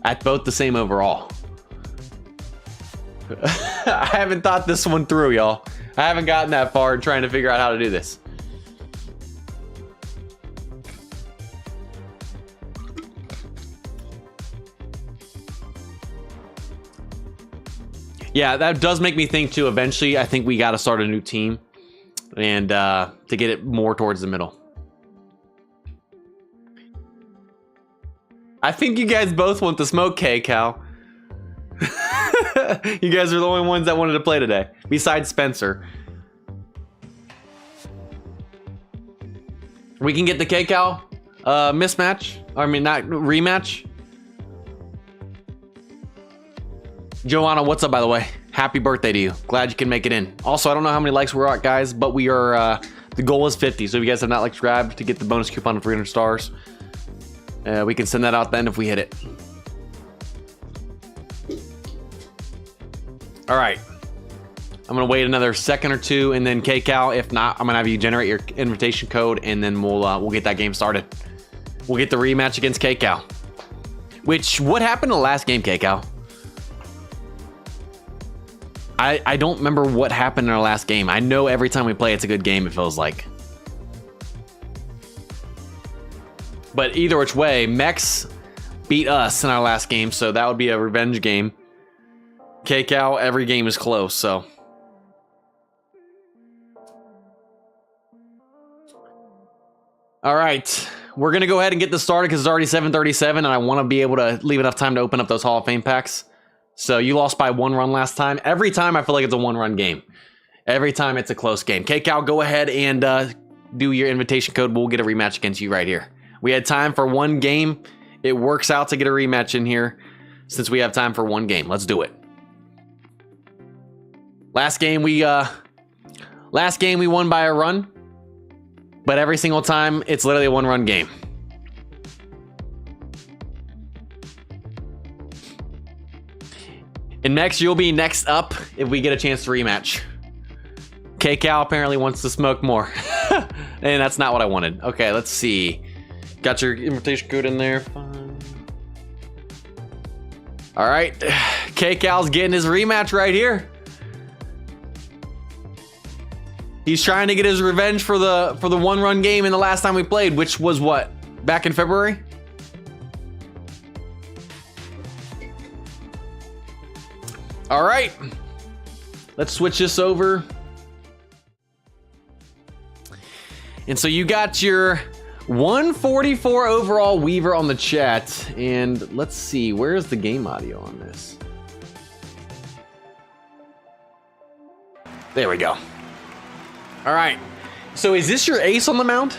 at both the same overall. I haven't thought this one through, y'all. I haven't gotten that far in trying to figure out how to do this. Yeah, that does make me think too. Eventually, I think we got to start a new team and to get it more towards the middle. I think you guys both want the smoke, KCal. You guys are the only ones that wanted to play today, besides Spencer. We can get the KCal mismatch. I mean, not rematch. Joanna, what's up, by the way? Happy birthday to you. Glad you can make it in. Also, I don't know how many likes we're at, guys, but we are, the goal is 50. So if you guys have not subscribed to get the bonus coupon of 300 stars, we can send that out then if we hit it. All right. I'm going to wait another second or two, and then KCal, if not, I'm going to have you generate your invitation code, and then we'll get that game started. We'll get the rematch against KCal. Which, what happened in the last game, KCal? I don't remember what happened in our last game. I know every time we play, it's a good game, it feels like. But either which way, Mex beat us in our last game, so that would be a revenge game. KCal, every game is close, so. All right, we're going to go ahead and get this started because it's already 7:37, and I want to be able to leave enough time to open up those Hall of Fame packs. So you lost by 1 run last time. Every time I feel like it's a 1-run game. Every time it's a close game. KCal, go ahead and do your invitation code. We'll get a rematch against you right here. We had time for 1 game. It works out to get a rematch in here since we have time for 1 game. Let's do it. Last game we won by a run, but every single time it's literally a 1-run game. And next, you'll be next up if we get a chance to rematch. KCal apparently wants to smoke more. And that's not what I wanted. Okay, let's see. Got your invitation code in there. Fine. All right. KCal's getting his rematch right here. He's trying to get his revenge for the 1-run game in the last time we played, which was what? Back in February? All right, let's switch this over. And so you got your 144 overall Weaver on the chat. And let's see, where's the game audio on this? There we go. All right, so is this your ace on the mound?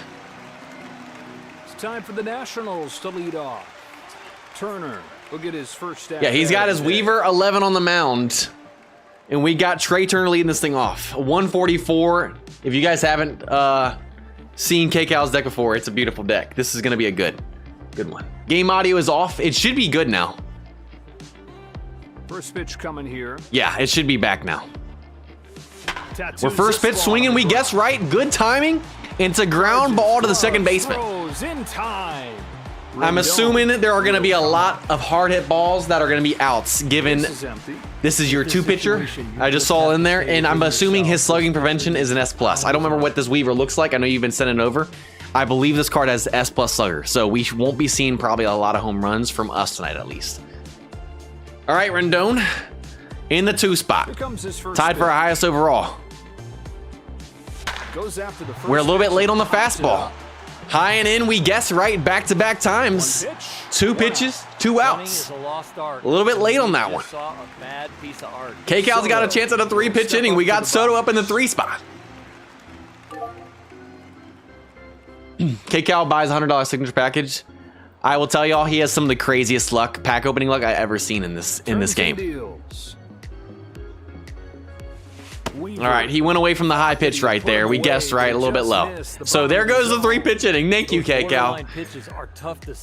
It's time for the Nationals to lead off. Turner will get his first at. Yeah, he's got his Weaver 11 on the mound. And we got Trey Turner leading this thing off. 144. If you guys haven't seen KCal's deck before, it's a beautiful deck. This is going to be a good one. Game audio is off. It should be good now. First pitch coming here. Yeah, it should be back now. We're first pitch swinging. We guess right. Good timing. And it's a ground ball to the second baseman. Throws in time. I'm assuming there are going to be a lot of hard hit balls that are going to be outs, given this is your 2 pitcher. I just saw in there, and I'm assuming his slugging prevention is an S+. I don't remember what this Weaver looks like. I know you've been sending it over. I believe this card has S+ slugger, so we won't be seeing probably a lot of home runs from us tonight at least. All right, Rendon in the 2 spot, tied for our highest overall. We're a little bit late on the fastball. High and in, we guess right back-to-back times. 2 pitches, 2 outs. A little bit late on that one. K-Cal's got a chance at a 3-pitch inning. We got Soto up in the 3 spot. K-Cal buys a $100 signature package. I will tell y'all, he has some of the craziest luck, pack opening luck I ever seen in this game. All right, he went away from the high pitch right there. We guessed right, a little bit low. So there goes the 3-pitch inning. Thank you, K-Cal.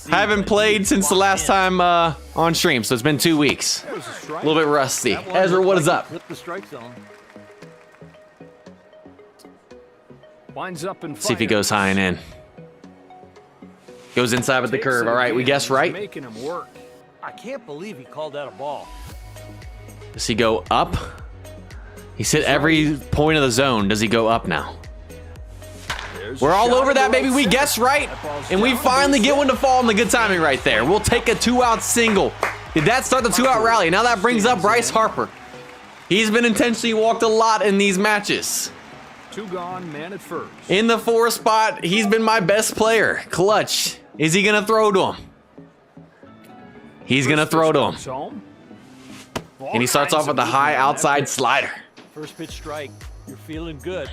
Haven't played since the last time on stream, so it's been 2 weeks. A little bit rusty. Ezra, what is up? See if he goes high and in. Goes inside with the curve. All right, we guessed right. I can't believe he called that a ball. Does he go up? He's hit every point of the zone. Does he go up now? We're all over that, baby. We guessed right, and we finally get one to fall in the good timing right there. We'll take a 2-out single. Did that start the 2-out rally? Now that brings up Bryce Harper. He's been intentionally walked a lot in these matches. 2 gone, man at first. In the 4 spot, he's been my best player. Clutch. Is he going to throw to him? He's going to throw to him. And he starts off with a high outside slider. First pitch strike. You're feeling good.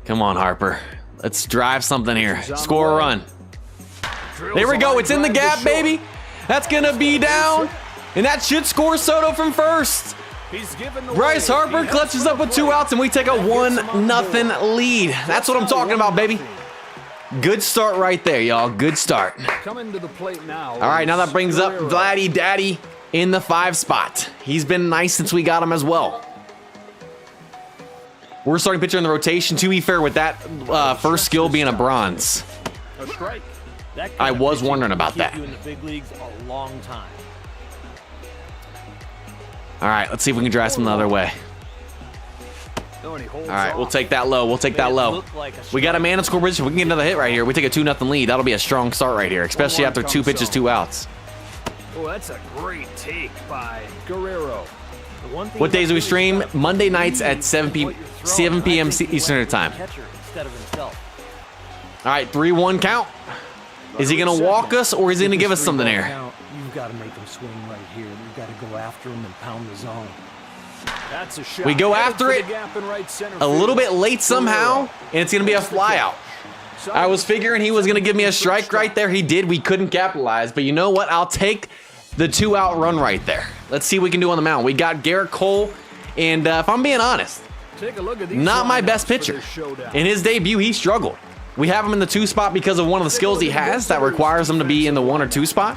Come on, Harper. Let's drive something here. Score a run. There we go. It's in the gap, baby. That's going to be down. And that should score Soto from first. Bryce Harper clutches up with 2 outs, and we take a 1-0 lead. That's what I'm talking about, baby. Good start right there, y'all. Good start. Coming to the plate now. All right, now that brings up Vladdy Daddy in the 5 spot. He's been nice since we got him as well. We're starting pitcher in the rotation, to be fair, with that first skill being a bronze. I was wondering about that. In the big leagues a long time. All right, let's see if we can drive some the other way. All right, we'll take that low. We'll take that low. We got a man in score position. We can get another hit right here. We take a 2-0 lead. That'll be a strong start right here, especially after 2 pitches, 2 outs. Oh, that's a great take by Guerrero. What days do we stream? Monday nights at 7 p.m. Eastern Standard Time. All right, 3-1 count. Is he going to walk us, or is he going to give us something here? You've got to make him swing right here. You've got to go after him and pound the zone. That's a shot. We go after it a little bit late somehow, and it's going to be a fly out. I was figuring he was going to give me a strike right there. He did. We couldn't capitalize, but you know what? I'll take the 2-out run right there. Let's see what we can do on the mound. We got Garrett Cole, and if I'm being honest, not my best pitcher. In his debut, he struggled. We have him in the 2 spot because of one of the skills he has that requires him to be in the 1 or 2 spot.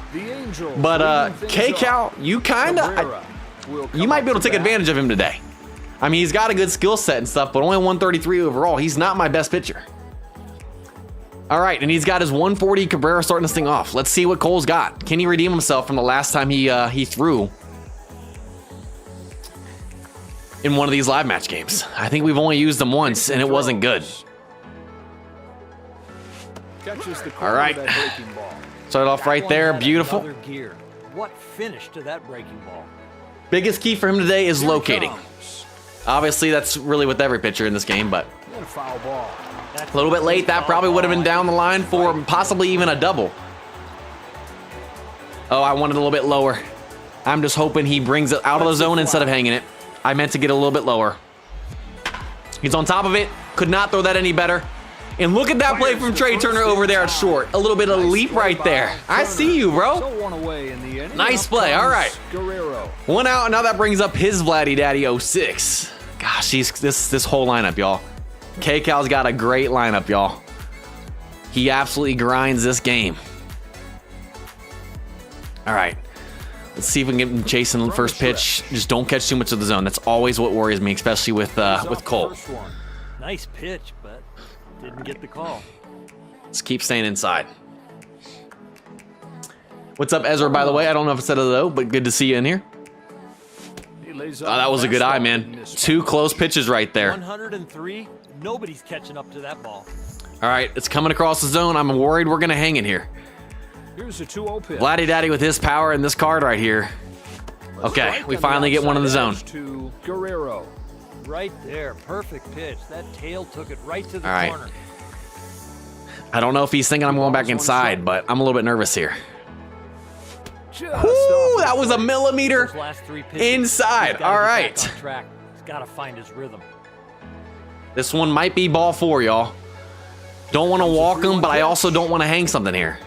But K-Cal, you might be able to take advantage of him today. I mean, he's got a good skill set and stuff, but only 133 overall. He's not my best pitcher. All right, and he's got his 140 Cabrera starting this thing off. Let's see what Cole's got. Can he redeem himself from the last time he threw in one of these live match games? I think we've only used them once, and it wasn't good. All right. Start off right there. Beautiful. What finish to that breaking ball? Biggest key for him today is locating. Obviously, that's really with every pitcher in this game, but a little bit late. That probably would have been down the line for possibly even a double. Oh, I wanted a little bit lower. I'm just hoping he brings it out of the zone instead of hanging it. I meant to get a little bit lower. He's on top of it. Could not throw that any better. And look at that play from Trey Turner over there at short. A little bit of leap right there. I see you, bro. Nice play. All right. 1 out, and now that brings up his Vladdy Daddy 06. Gosh, this whole lineup, y'all. K-Cal's got a great lineup, y'all. He absolutely grinds this game. All right. Let's see if we can get him chasing the first pitch. Just don't catch too much of the zone. That's always what worries me, especially with Cole. Nice pitch, but didn't get the call. Let's keep staying inside. What's up, Ezra, by the way? I don't know if I said hello, but good to see you in here. Oh, that was a good eye, man. 2 close pitches right there. 103. Nobody's catching up to that ball. All right, it's coming across the zone. I'm worried we're going to hang it here. Here's a 2-0 pitch. Vladdy Daddy with his power in this card right here. Okay, we finally get one in the zone. To Guerrero. Right there. Perfect pitch. That tail took it right to the All right. corner. I don't know if he's thinking I'm going back inside, but I'm a little bit nervous here. Just Ooh, that was a millimeter Those last 3 pitches, inside. he's gotta All get right. back on track. He's got to find his rhythm. This one might be ball 4, y'all. Don't want to walk him, but I also don't want to hang something here.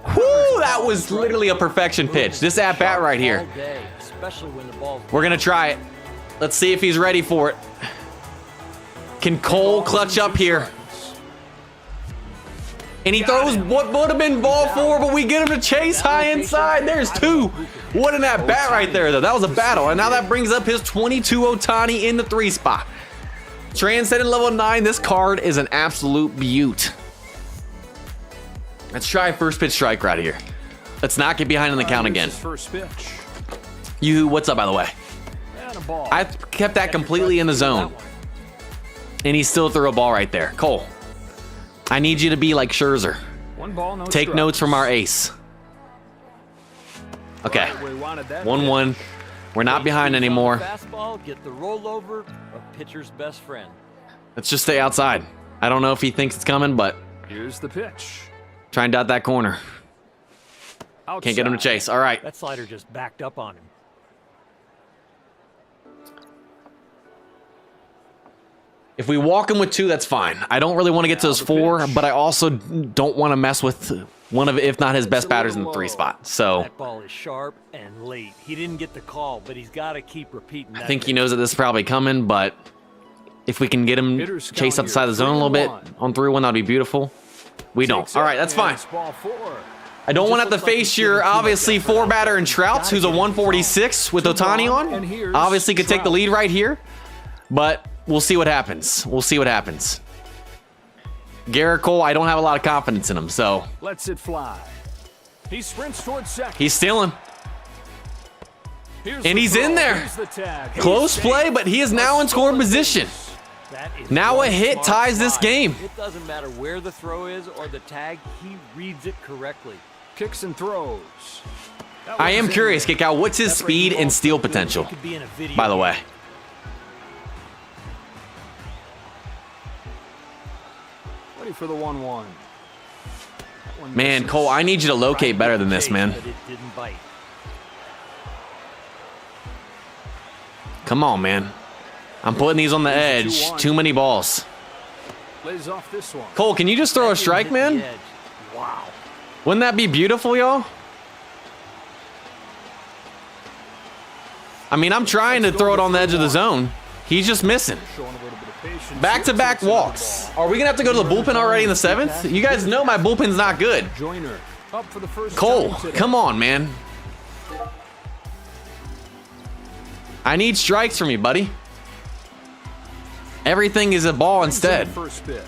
Whoo, that was literally a perfection pitch. This at-bat right here. All day, especially when the ball's We're going to try it. Let's see if he's ready for it. Can Cole clutch up here? And he throws what would have been ball 4, but we get him to chase high inside. There's 2. What an at-bat right there, though. That was a battle. And now that brings up his 22 Ohtani in the 3 spot. Transcendent level 9. This card is an absolute beaut. Let's try first pitch strike right here. Let's not get behind in the count again. First pitch. You, what's up, by the way? And a ball. I kept that completely in the zone. And he still threw a ball right there. Cole, I need you to be like Scherzer. 1 ball, no Take strikes. notes from our ace. Okay, We wanted that 1-1. We're not behind anymore. Fastball, get the rollover, a pitcher's best friend. Let's just stay outside. I don't know if he thinks it's coming, but Here's the pitch. try and dot that corner. Outside. Can't get him to chase. All right. That slider just backed up on him. If we walk him with 2, that's fine. I don't really want to get to his 4, but I also don't want to mess with one of, if not his best batters in the 3 spot. So That ball is sharp and late. He didn't get the call, but he's got to keep repeating that. I think he knows that this is probably coming, but if we can get him Hitters chase up the count side of the zone a little bit 3-1. on 3-1, that'd be beautiful. We don't. Takes All it, right, that's and fine. it's ball 4. I don't want to have to looks like face he's your giving too much obviously effort 4-batter in Trouts, who's a 146 with Ohtani And on. here's Obviously could take the Trout. lead right here, but we'll see what happens. We'll see what happens. Garrett Cole, I don't have a lot of confidence in him, so Lets it fly. He sprints towards second. he's stealing. Here's and the he's throw. in there. Here's the tag. Close He's play, safe. but he is now in scoring position. That is Now one a hit smart ties this slide. game. It doesn't matter where the throw is or the tag. He reads it correctly. Kicks and throws. That I am one's in curious, there. Kickout, what's his That breaking speed and ball's steal so good, potential, it could be in a video by the game. way? Ready for the 1-1. Man, Cole, I need you to locate better than this, man. But it didn't bite. Come on, man. I'm putting these on the edge. 2-1. Too many balls. Lays off this one. Cole, can you just throw a That strike, hit the man? edge. Wow. Wouldn't that be beautiful, y'all? I mean, I'm trying to throw it on the edge of the zone. He's just missing. Showing a little bit of patience. Back-to-back Takes another walks. ball. Are we going to have to go to the bullpen already in the 7th? You guys know my bullpen's not good. Joyner up for the first Cole, time today. come on, man. I need strikes from you, buddy. Everything is a ball Brings in the instead. First pitch.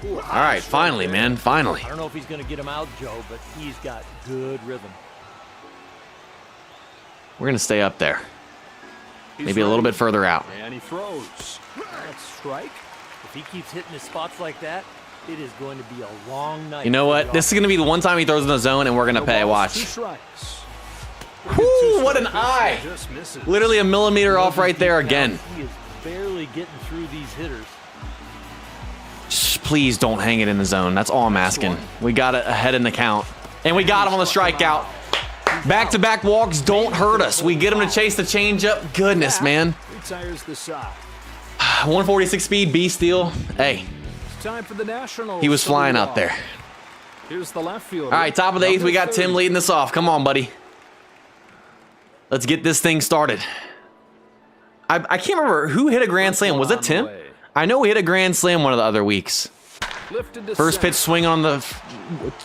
Ooh, All right, finally, man, finally. I don't know if he's going to get him out, Joe, but he's got good rhythm. We're going to stay up there. He's Maybe a little ready. bit further out. And he throws. That's strike. If he keeps hitting his spots like that, it is going to be a long night. You know for what? the This is going to be the one time he throws in the zone, and we're going to No pay. balls, Watch. 2 strikes. Whoo, what an eye. Just misses. Literally a millimeter off right there again. He is barely getting through these hitters. Shh, please don't hang it in the zone. That's all I'm asking. We got it ahead in the count. And we got him on the strikeout. Back-to-back walks don't hurt us. We get him to chase the changeup. Goodness, man. Retires the side. 146 speed, B steal. Hey, It's time for the Nationals. he was to flying lead out off. there. Here's the left fielder. All right, top of the 8th, we got Number Tim 30. leading this off. Come on, buddy. Let's get this thing started. I can't remember who hit a grand slam. Was it Tim? I know we hit a grand slam one of the other weeks. Lifted to First center. pitch swing on the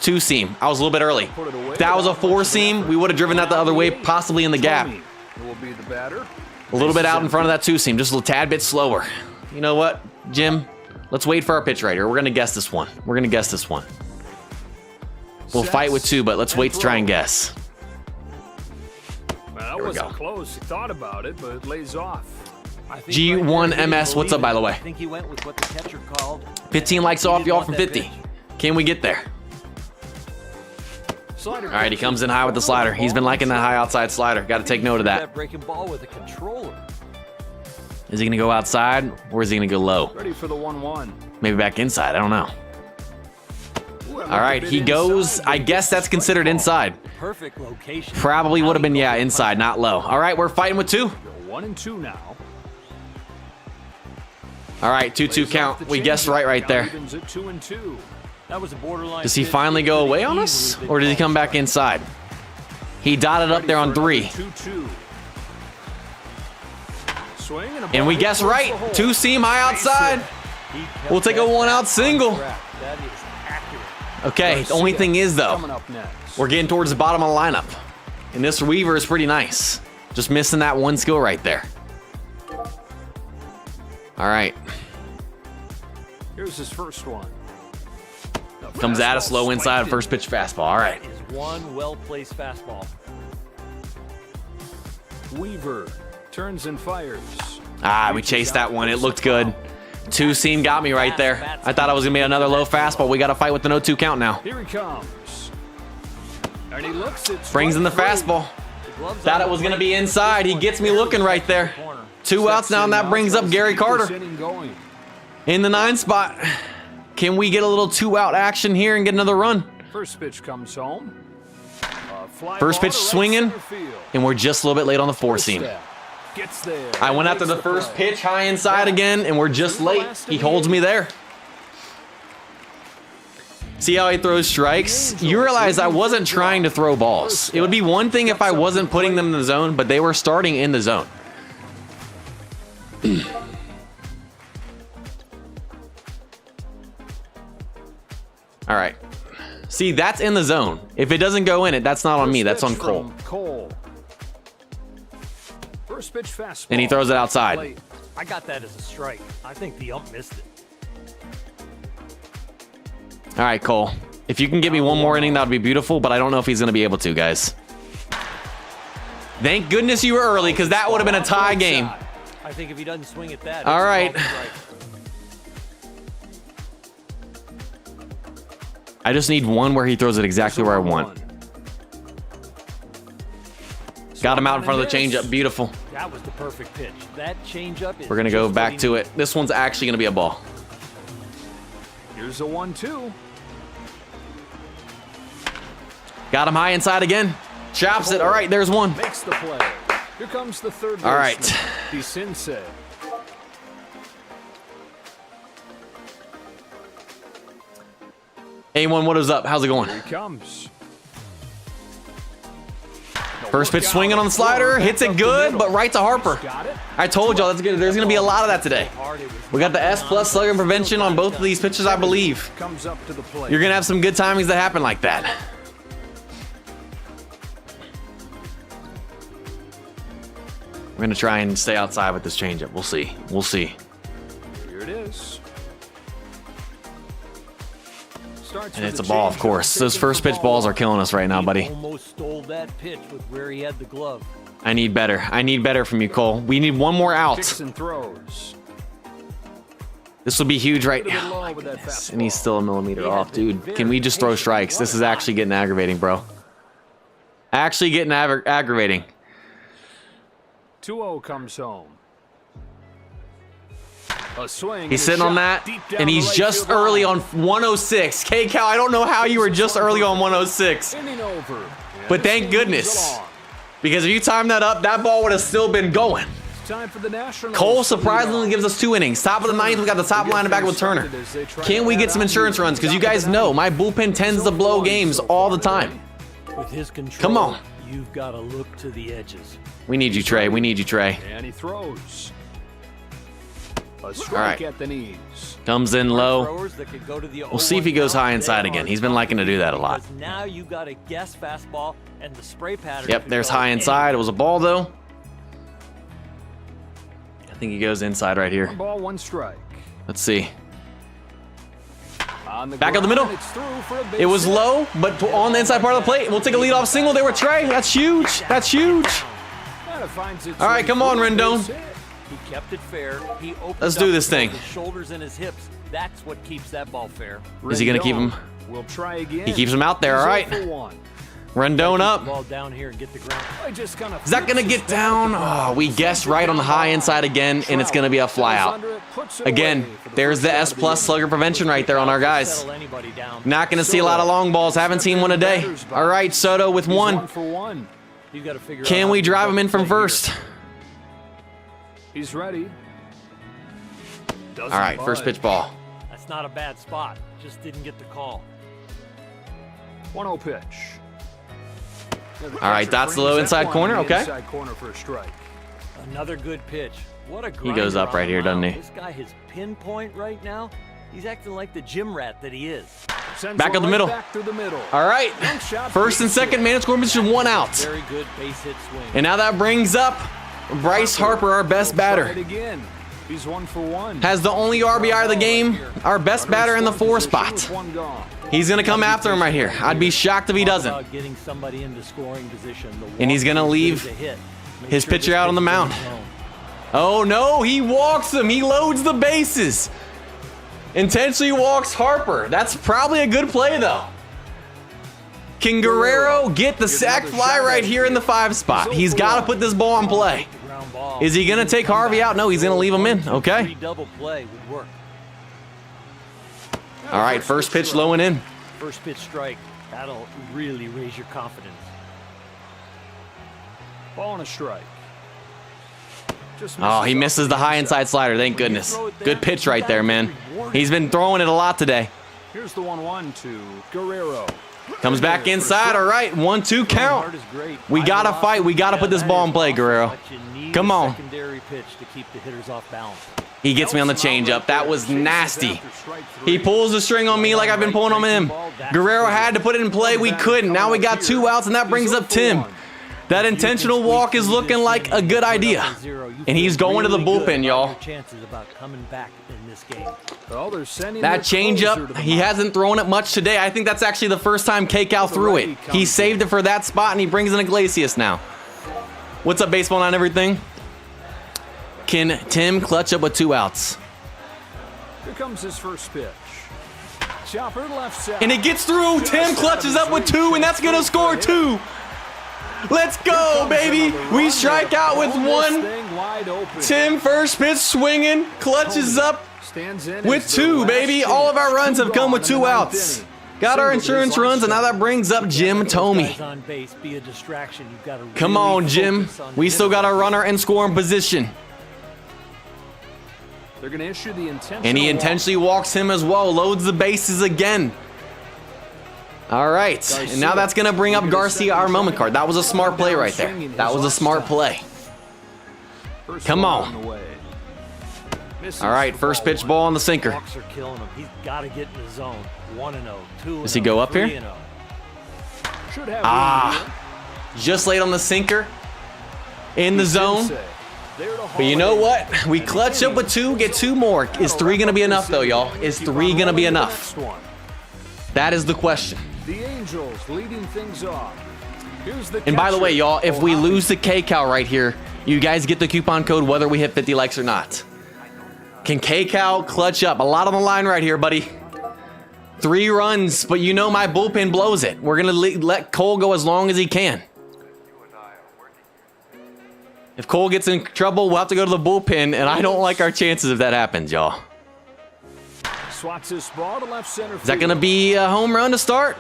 2-seam. I was a little bit early. If that was a 4-seam, we would have driven that the other way, possibly in the gap. Tommy will be the batter. A little bit out in front of that 2-seam, just a little tad bit slower. You know what, Jim? Let's wait for our pitch right here. We're going to guess this one. We're going to guess this one. We'll fight with 2, but let's wait to try and guess. Well, that wasn't close. He thought about it, but it lays off. G1MS, what's up, by the way? I think he went with what the catcher called. 15 likes off y'all from 50. Can we get there? All right, he comes in high with the slider. He's been liking that high outside slider. Got to take note of that. Breaking ball with a controller. Is he going to go outside, or is he going to go low? Ready for the 1-1. Maybe back inside. I don't know. All right, he goes. I guess that's considered inside. Perfect location. Probably would have been, yeah, inside, not low. All right, we're fighting with 2. 1-2 now. All right, 2-2 count. We guessed right there. That was a borderline. Does he finally go away on us, or does he come back inside? He dotted up there on 3. And we guess right. 2-seam high outside. We'll take a 1-out single. That is accurate. Okay, the only thing is, though, we're getting towards the bottom of the lineup. And this Weaver is pretty nice. Just missing that 1 skill right there. All right. Here's his first one. Comes at us low inside, first pitch fastball. All right. That is one well-placed fastball. Weaver turns and fires. Ah, we chased that one. It looked good. 2-seam got me right there. I thought I was going to be another low fastball. We got to fight with the 0-2 count now. Here he comes. And he looks at Brings in the fastball. Thought it was going to be inside. He gets me looking right there. 2 outs now, and that brings up Gary Carter in the 9 spot. Can we get a little 2-out action here and get another run? First pitch comes home. First pitch swinging, and we're just a little bit late on the 4-seam. Gets there. I went after the first pitch high inside again, and we're just late. He holds me there. See how he throws strikes? You realize I wasn't trying to throw balls. It would be one thing if I wasn't putting them in the zone, but they were starting in the zone. All right. See, that's in the zone. If it doesn't go in it, that's not on me. That's on Cole. First pitch fastball. And he throws it outside. I got that as a strike. I think the ump missed it. All right, Cole. If you can give me one more inning, that would be beautiful, but I don't know if he's going to be able to, guys. Thank goodness you were early, because that would have been a tie game. I think if he doesn't swing at that. All right. I just need one where he throws it exactly where I want. Got him out in front of the changeup. Beautiful. That was the perfect pitch. That changeup is. We're going to go back to it. This one's actually going to be a ball. Here's a 1-2. Got him high inside again. Chops it. All right, there's one. Makes the play. Here comes the third baseman. All right. DeCinces. A1, what is up? How's it going? Here he comes. First pitch swinging on the slider. Hits it good, but right to Harper. I told y'all that's good. There's going to be a lot of that today. We got the S+ slug and prevention on both of these pitches, I believe. Comes up to the plate. You're going to have some good timings that happen like that. We're going to try and stay outside with this changeup. We'll see. We'll see. Here it is. And it's a ball, of course. Those first pitch balls are killing us right now, buddy. Almost stole that pitch with where he had the glove. I need better. I need better from you, Cole. We need one more out. Kicks and throws. This will be huge right now. Oh, and he's still a millimeter off, dude. Can we just throw strikes? This is actually getting aggravating, bro. Actually getting aggravating. 2-0 comes home. A swing. He's sitting on that, and he's just early on 106. K-Cal, I don't know how you were just early on 106. But thank goodness. Because if you timed that up, that ball would have still been going. Cole surprisingly gives us 2 innings. Top of the 9th, we got the top line and back with Turner. Can we get some insurance runs? Because you guys know my bullpen tends to blow games all the time. With his control, come on. You've got to look to the edges. We need you, Trey. We need you, Trey. And he throws. All right. At the knees. Comes in low. We'll see if he goes high inside again. He's been liking to do that a lot. Now you got a guess fastball and the spray pattern. Yep, there's high inside. It was a ball though. I think he goes inside right here. 1 ball, 1 strike. Let's see. Back up the middle. It was low, but on the inside part of the plate. We'll take a leadoff single there with Trey. That's huge. That's huge. All right, come on, Rendon. He kept it fair. He Let's do this thing. His shoulders and his hips. That's what keeps that ball fair. Is he gonna keep him? We'll try again. He keeps him out there. All right. Rendon up. Ball down here and get the ground. Is that gonna get down? Oh, we guessed right on the high inside again, and it's gonna be a fly out. Again, there's the S+ slugger prevention right there on our guys. Not gonna see a lot of long balls. Haven't seen one a day. All right, Soto with one. Can we drive him in from first? He's ready. All right, first pitch ball. That's not a bad spot. Just didn't get the call. 1-0 pitch. All right, that's the low inside corner. Okay. Inside corner for a strike. Another good pitch. What a He goes up right here, doesn't he? This guy has pinpoint right now. He's acting like the gym rat that he is. Back up the middle. All right. First and second, man, scoring position, 1 out. Very good base hit swing. And now that brings up Bryce Harper, our best batter. He's 1 for 1. Has the only RBI of the game, our best batter in the 4 spot. He's going to come after him right here. I'd be shocked if he doesn't. Getting somebody into scoring position. And he's going to leave his pitcher out on the mound. Oh, no, he walks him. He loads the bases. Intentionally walks Harper. That's probably a good play, though. Can Guerrero get the sac fly right here in the 5 spot? He's got to put this ball on play. Is he going to take Harvey out? No, he's going to leave him in. Okay. Double play would work. All right, first pitch low and in. First pitch strike. That'll really raise your confidence. Ball and a strike. Oh, he misses the high inside slider. Thank goodness. Good pitch right there, man. He's been throwing it a lot today. Here's the 1-1 to Guerrero. Comes back inside. All right, 1-2 count. We got to fight. We got to put this ball in play, Guerrero. Come on. Secondary pitch to keep the hitters off balance. He gets me on the changeup. That was nasty. He pulls the string on me like I've been pulling on him. Guerrero had to put it in play. We couldn't. Now we got 2 outs, and that brings up Tim. That intentional walk is looking like a good idea. And he's going to the bullpen, y'all. That changeup, he hasn't thrown it much today. I think that's actually the first time K-Cal threw it. He saved it for that spot, and he brings in Iglesias now. What's up, Baseball Nine Everything? Can Tim clutch up with 2 outs? Here comes his first pitch. Chopper left side. And it gets through. Tim clutches up with 2, and that's going to score 2. Let's go, baby. We strike out with 1. Tim, first pitch swinging, clutches up with 2, baby. All of our runs have come with 2 outs. Got our insurance runs, and now that brings up Jim Thome. Come on, Jim. We still got our runner in scoring position. They're going to issue the intentional and he intentionally walks him as well, loads the bases again. All right, and now that's going to bring up Garcia, our moment card. That was a smart play right there. That was a smart play. Come on. All right, first pitch ball on the sinker. Walks are killing him. He's got to get in the zone. 1-0, 2-0. Does he go up here? Just late on the sinker. In the zone. But you know what? We clutch up with 2, get 2 more. Is 3 going to be enough, though, y'all? Is 3 going to be enough? That is the question. The Angels leading things off. And by the way, y'all, if we lose the K-Cal right here, you guys get the coupon code whether we hit 50 likes or not. Can K-Cal clutch up? A lot on the line right here, buddy. 3 runs, but you know my bullpen blows it. We're going to let Cole go as long as he can. If Cole gets in trouble, we'll have to go to the bullpen, and I don't like our chances if that happens, y'all. Swats this ball to left center field. Is that going to be a home run to start?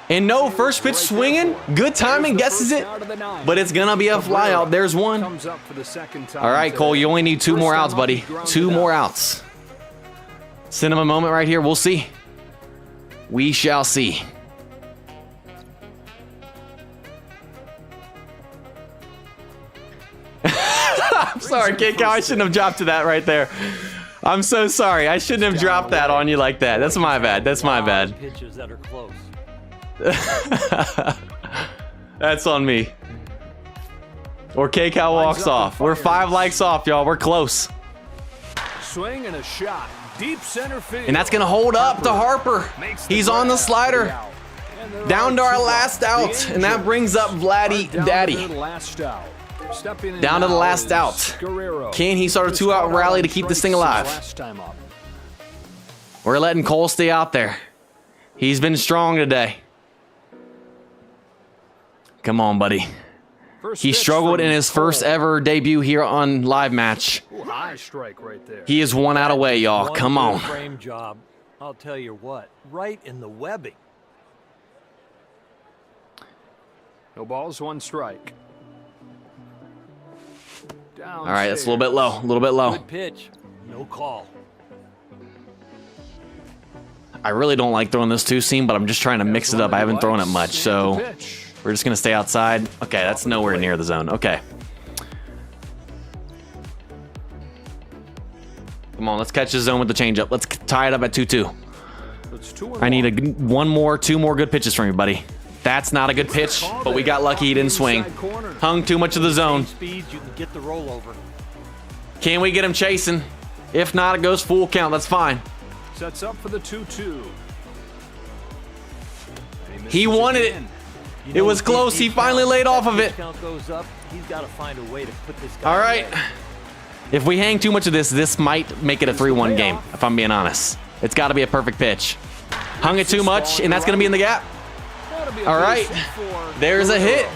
And no, first pitch swinging. Good timing, guesses it. But it's going to be a fly out. There's 1. All right, Cole, you only need 2 more outs, buddy. 2 more outs. Send him a moment right here. We'll see. We shall see. I'm sorry, K-Cal. I shouldn't have dropped to that right there. I'm so sorry. I shouldn't have dropped that on you like that. That's my bad. That's my bad. Pitches that are close. That's on me. Or K-Cal walks off. We're 5 likes off, y'all. We're close. Swing and a shot. Deep center field. And that's going to hold up to Harper. He's on the slider. Down to our last out. And that brings up Vladdy Daddy. Down to the last out. Can he start a 2-out rally to keep this thing alive? We're letting Cole stay out there. He's been strong today. Come on, buddy. He struggled in his first ever debut here on Live Match. High strike right there. He is 1 out away, y'all. Come on. Frame job. I'll tell you what, right in the webbing. No balls, 1 strike. All right, that's a little bit low. A little bit low. Good pitch. No call. I really don't like throwing this 2-seam, but I'm just trying to mix it up. I haven't thrown it much, so we're just going to stay outside. Okay, that's nowhere near the zone. Okay. Come on, let's catch the zone with the changeup. Let's tie it up at 2-2. I need 2 more good pitches from you, buddy. That's not a good pitch, but we got lucky he didn't swing. Hung too much of the zone. Speeds, you can get the rollover. Can we get him chasing? If not, it goes full count. That's fine. Sets up for the 2-2. He wanted it. It was close. He finally laid off of it. Count goes up. He's got to find a way to put this guy all right. away. If we hang too much of this might make it a 3-1 game, if I'm being honest. It's got to be a perfect pitch. Hung it too much, and that's going to be in the gap. All right. There's a hit.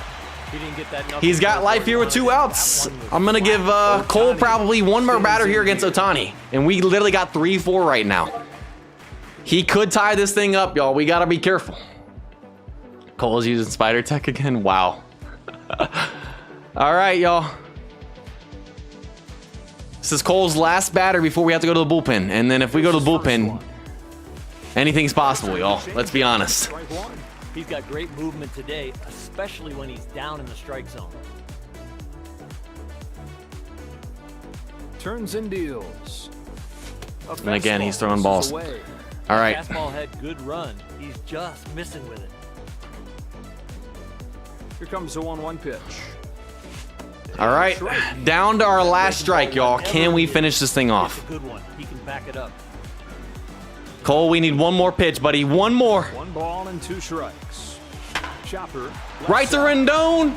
He's got life here with 2 outs. I'm going to give Cole probably 1 more batter here against Ohtani. And we literally got 3-4 right now. He could tie this thing up, y'all. We got to be careful. Cole's using spider tech again. Wow. All right, y'all. This is Cole's last batter before we have to go to the bullpen. And then if we go to the bullpen, anything's possible, y'all. Let's be honest. He's got great movement today, especially when he's down in the strike zone. Turns and deals. And again, he's throwing balls. All right. Fastball had good run. He's just missing with it. Here comes the 1-1 pitch. All right. Down to our last strike, y'all. Can we finish this thing off? Good one. He can back it up. Cole, we need 1 more pitch, buddy. 1 more. 1 ball and 2 strikes. Chopper. Right to Rendon.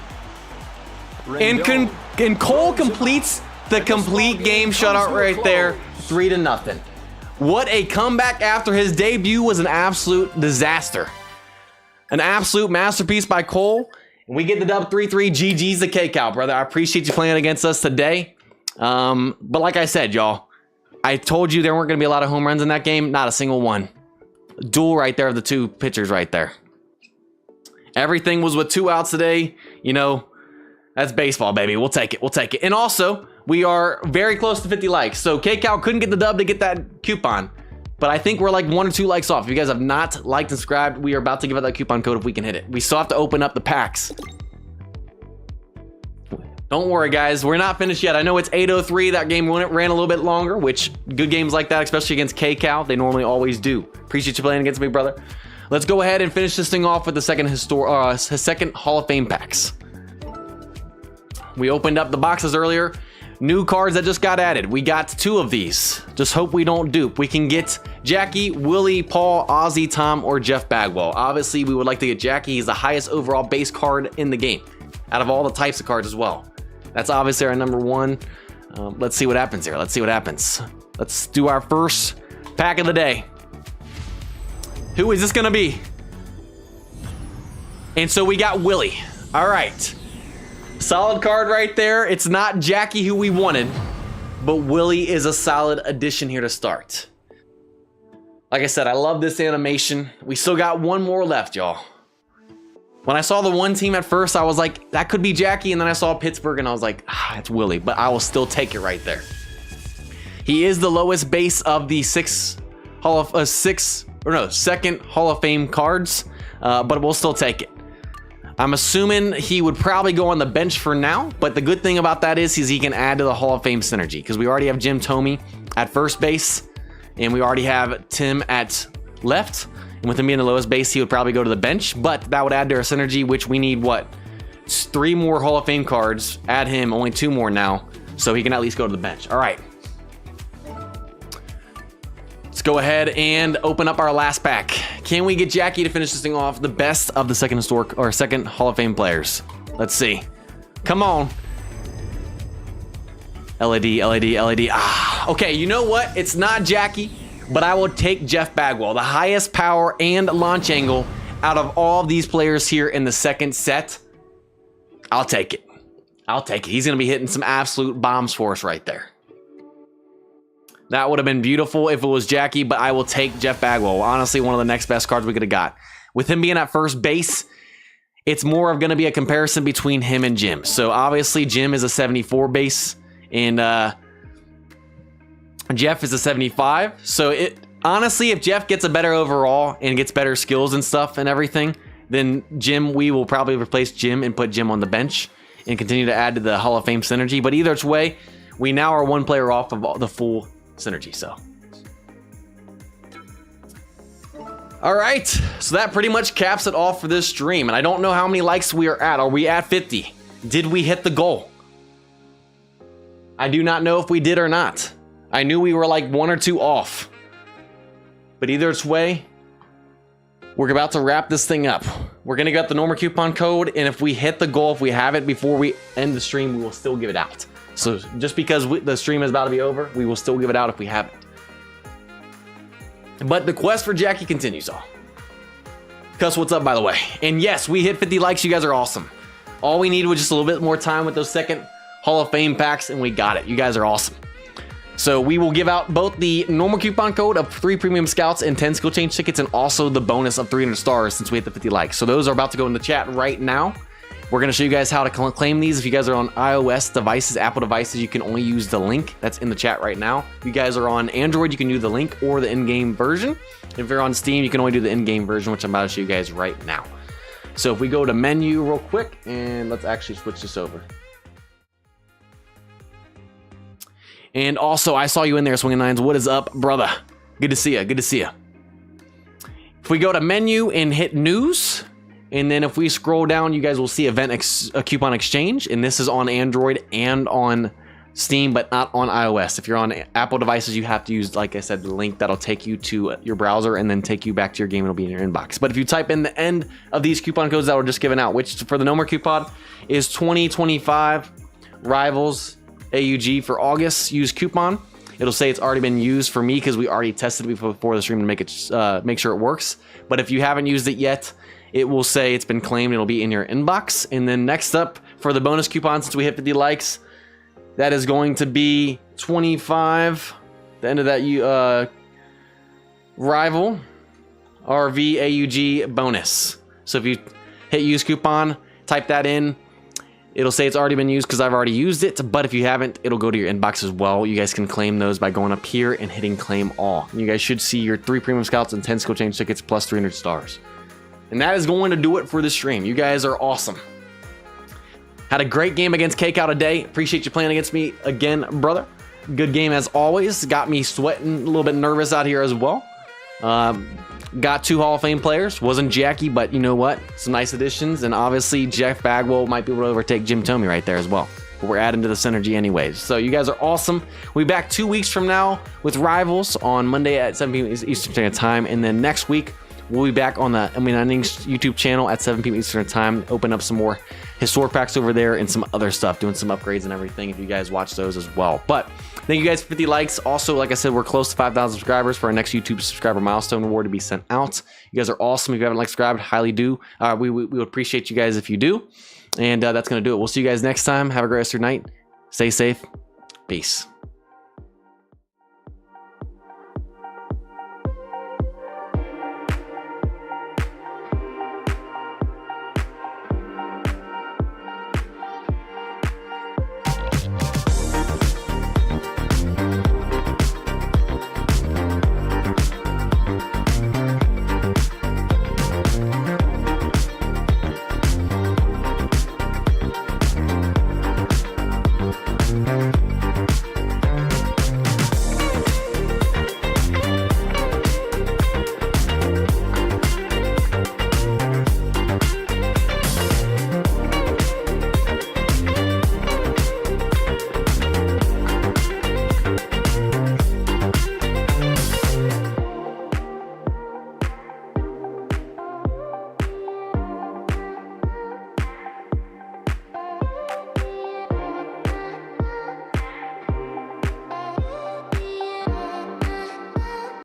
And Cole completes the complete game shutout right there. 3-0. What a comeback after his debut was an absolute disaster. An absolute masterpiece by Cole. We get the dub 3-3. GG's the K-Cow, brother. I appreciate you playing against us today. But like I said, y'all, I told you there weren't going to be a lot of home runs in that game. Not a single one. Duel right there of the 2 pitchers right there. Everything was with 2 outs today. You know, that's baseball, baby. We'll take it. We'll take it. And also, we are very close to 50 likes. So K-Cow couldn't get the dub to get that coupon. But I think we're like 1 or 2 likes off. If you guys have not liked and subscribed, we are about to give out that coupon code if we can hit it. We still have to open up the packs. Don't worry, guys. We're not finished yet. I know it's 8:03. That game ran a little bit longer, which good games like that, especially against K-Cow, they normally always do. Appreciate you playing against me, brother. Let's go ahead and finish this thing off with the second Hall of Fame packs. We opened up the boxes earlier. New cards that just got added. We got 2 of these. Just hope we don't dupe. We can get Jackie, Willie, Paul, Ozzie, Tom, or Jeff Bagwell. Obviously, we would like to get Jackie. He's the highest overall base card in the game, out of all the types of cards as well. That's obviously our number 1. Let's see what happens here. Let's see what happens. Let's do our first pack of the day. Who is this going to be? And so we got Willie. All right. Solid card right there. It's not Jackie who we wanted, but Willie is a solid addition here to start. Like I said, I love this animation. We still got 1 more left, y'all. When I saw the 1 team at first, I was like, that could be Jackie. And then I saw Pittsburgh and I was like, it's Willie, but I will still take it right there. He is the lowest base of the second Hall of Fame cards, but we'll still take it. I'm assuming he would probably go on the bench for now, but the good thing about that is he can add to the Hall of Fame synergy because we already have Jim Thome at first base and we already have Tim at left. And with him being the lowest base, he would probably go to the bench, but that would add to our synergy, which we need, what? 3 more Hall of Fame cards. Add him, only 2 more now, so he can at least go to the bench. All right. go ahead and open up our last pack. Can we get Jackie to finish this thing off? The best of the second Hall of Fame players. Let's see. Come on. LED. Ah, okay, you know what? It's not Jackie, but I will take Jeff Bagwell. The highest power and launch angle out of all of these players here in the second set. I'll take it. He's going to be hitting some absolute bombs for us right there. That would have been beautiful if it was Jackie, but I will take Jeff Bagwell. Honestly, one of the next best cards we could have got. With him being at first base, it's more of going to be a comparison between him and Jim. So obviously Jim is a 74 base and Jeff is a 75. So honestly, if Jeff gets a better overall and gets better skills and stuff and everything, then we will probably replace Jim and put Jim on the bench and continue to add to the Hall of Fame synergy. But either way, we now are one player off of the full synergy. So all right, so that pretty much caps it off for this stream, and I don't know how many likes we are at. Are we at 50? Did we hit the goal? I do not know if we did or not. I knew we were like 1 or 2 off, but either way, we're about to wrap this thing up. We're gonna get the normal coupon code, and if we hit the goal, if we have it before we end the stream, we will still give it out. So just because the stream is about to be over, we will still give it out if we have it. But the quest for Jackie continues on. Cuss, what's up, by the way? And yes, we hit 50 likes. You guys are awesome. All we needed was just a little bit more time with those second Hall of Fame packs, and we got it. You guys are awesome. So we will give out both the normal coupon code of 3 premium scouts and 10 skill change tickets, and also the bonus of 300 stars since we hit the 50 likes. So those are about to go in the chat right now. We're going to show you guys how to claim these. If you guys are on iOS devices, Apple devices, you can only use the link that's in the chat right now. If you guys are on Android, you can do the link or the in-game version. If you're on Steam, you can only do the in-game version, which I'm about to show you guys right now. So if we go to menu real quick, and let's actually switch this over. And also, I saw you in there, Swinging Nines. What is up, brother? Good to see you. Good to see you. If we go to menu and hit news, and then if we scroll down, you guys will see event coupon exchange. And this is on Android and on Steam, but not on iOS. If you're on Apple devices, you have to use, like I said, the link that'll take you to your browser and then take you back to your game. It'll be in your inbox. But if you type in the end of these coupon codes that were just given out, which for the No More coupon is 2025 Rivals AUG for August, use coupon. It'll say it's already been used for me because we already tested it before the stream to make sure it works. But if you haven't used it yet, it will say it's been claimed. It'll be in your inbox. And then next up for the bonus coupon, since we hit 50 likes, that is going to be 25. The end of that Rival RV AUG bonus. So if you hit use coupon, type that in. It'll say it's already been used because I've already used it, but if you haven't, it'll go to your inbox as well. You guys can claim those by going up here and hitting claim all. And you guys should see your 3 premium scouts and 10 skill change tickets plus 300 stars. And that is going to do it for the stream. You guys are awesome. Had a great game against K-Cow today. Appreciate you playing against me again, brother. Good game as always. Got me sweating, a little bit nervous out here as well. Got 2 Hall of Fame players. Wasn't Jackie, but you know what? Some nice additions. And obviously, Jeff Bagwell might be able to overtake Jim Thome right there as well. But we're adding to the synergy anyways. So you guys are awesome. We'll be back 2 weeks from now with Rivals on Monday at 7 p.m. Eastern Standard Time. And then next week, we'll be back on the Innings YouTube channel at 7 p.m. Eastern Time. Open up some more historic packs over there and some other stuff, doing some upgrades and everything if you guys watch those as well. But thank you guys for 50 likes. Also, like I said, we're close to 5,000 subscribers for our next YouTube subscriber milestone reward to be sent out. You guys are awesome. If you haven't subscribed, highly do. We would appreciate you guys if you do. And that's going to do it. We'll see you guys next time. Have a great rest of your night. Stay safe. Peace.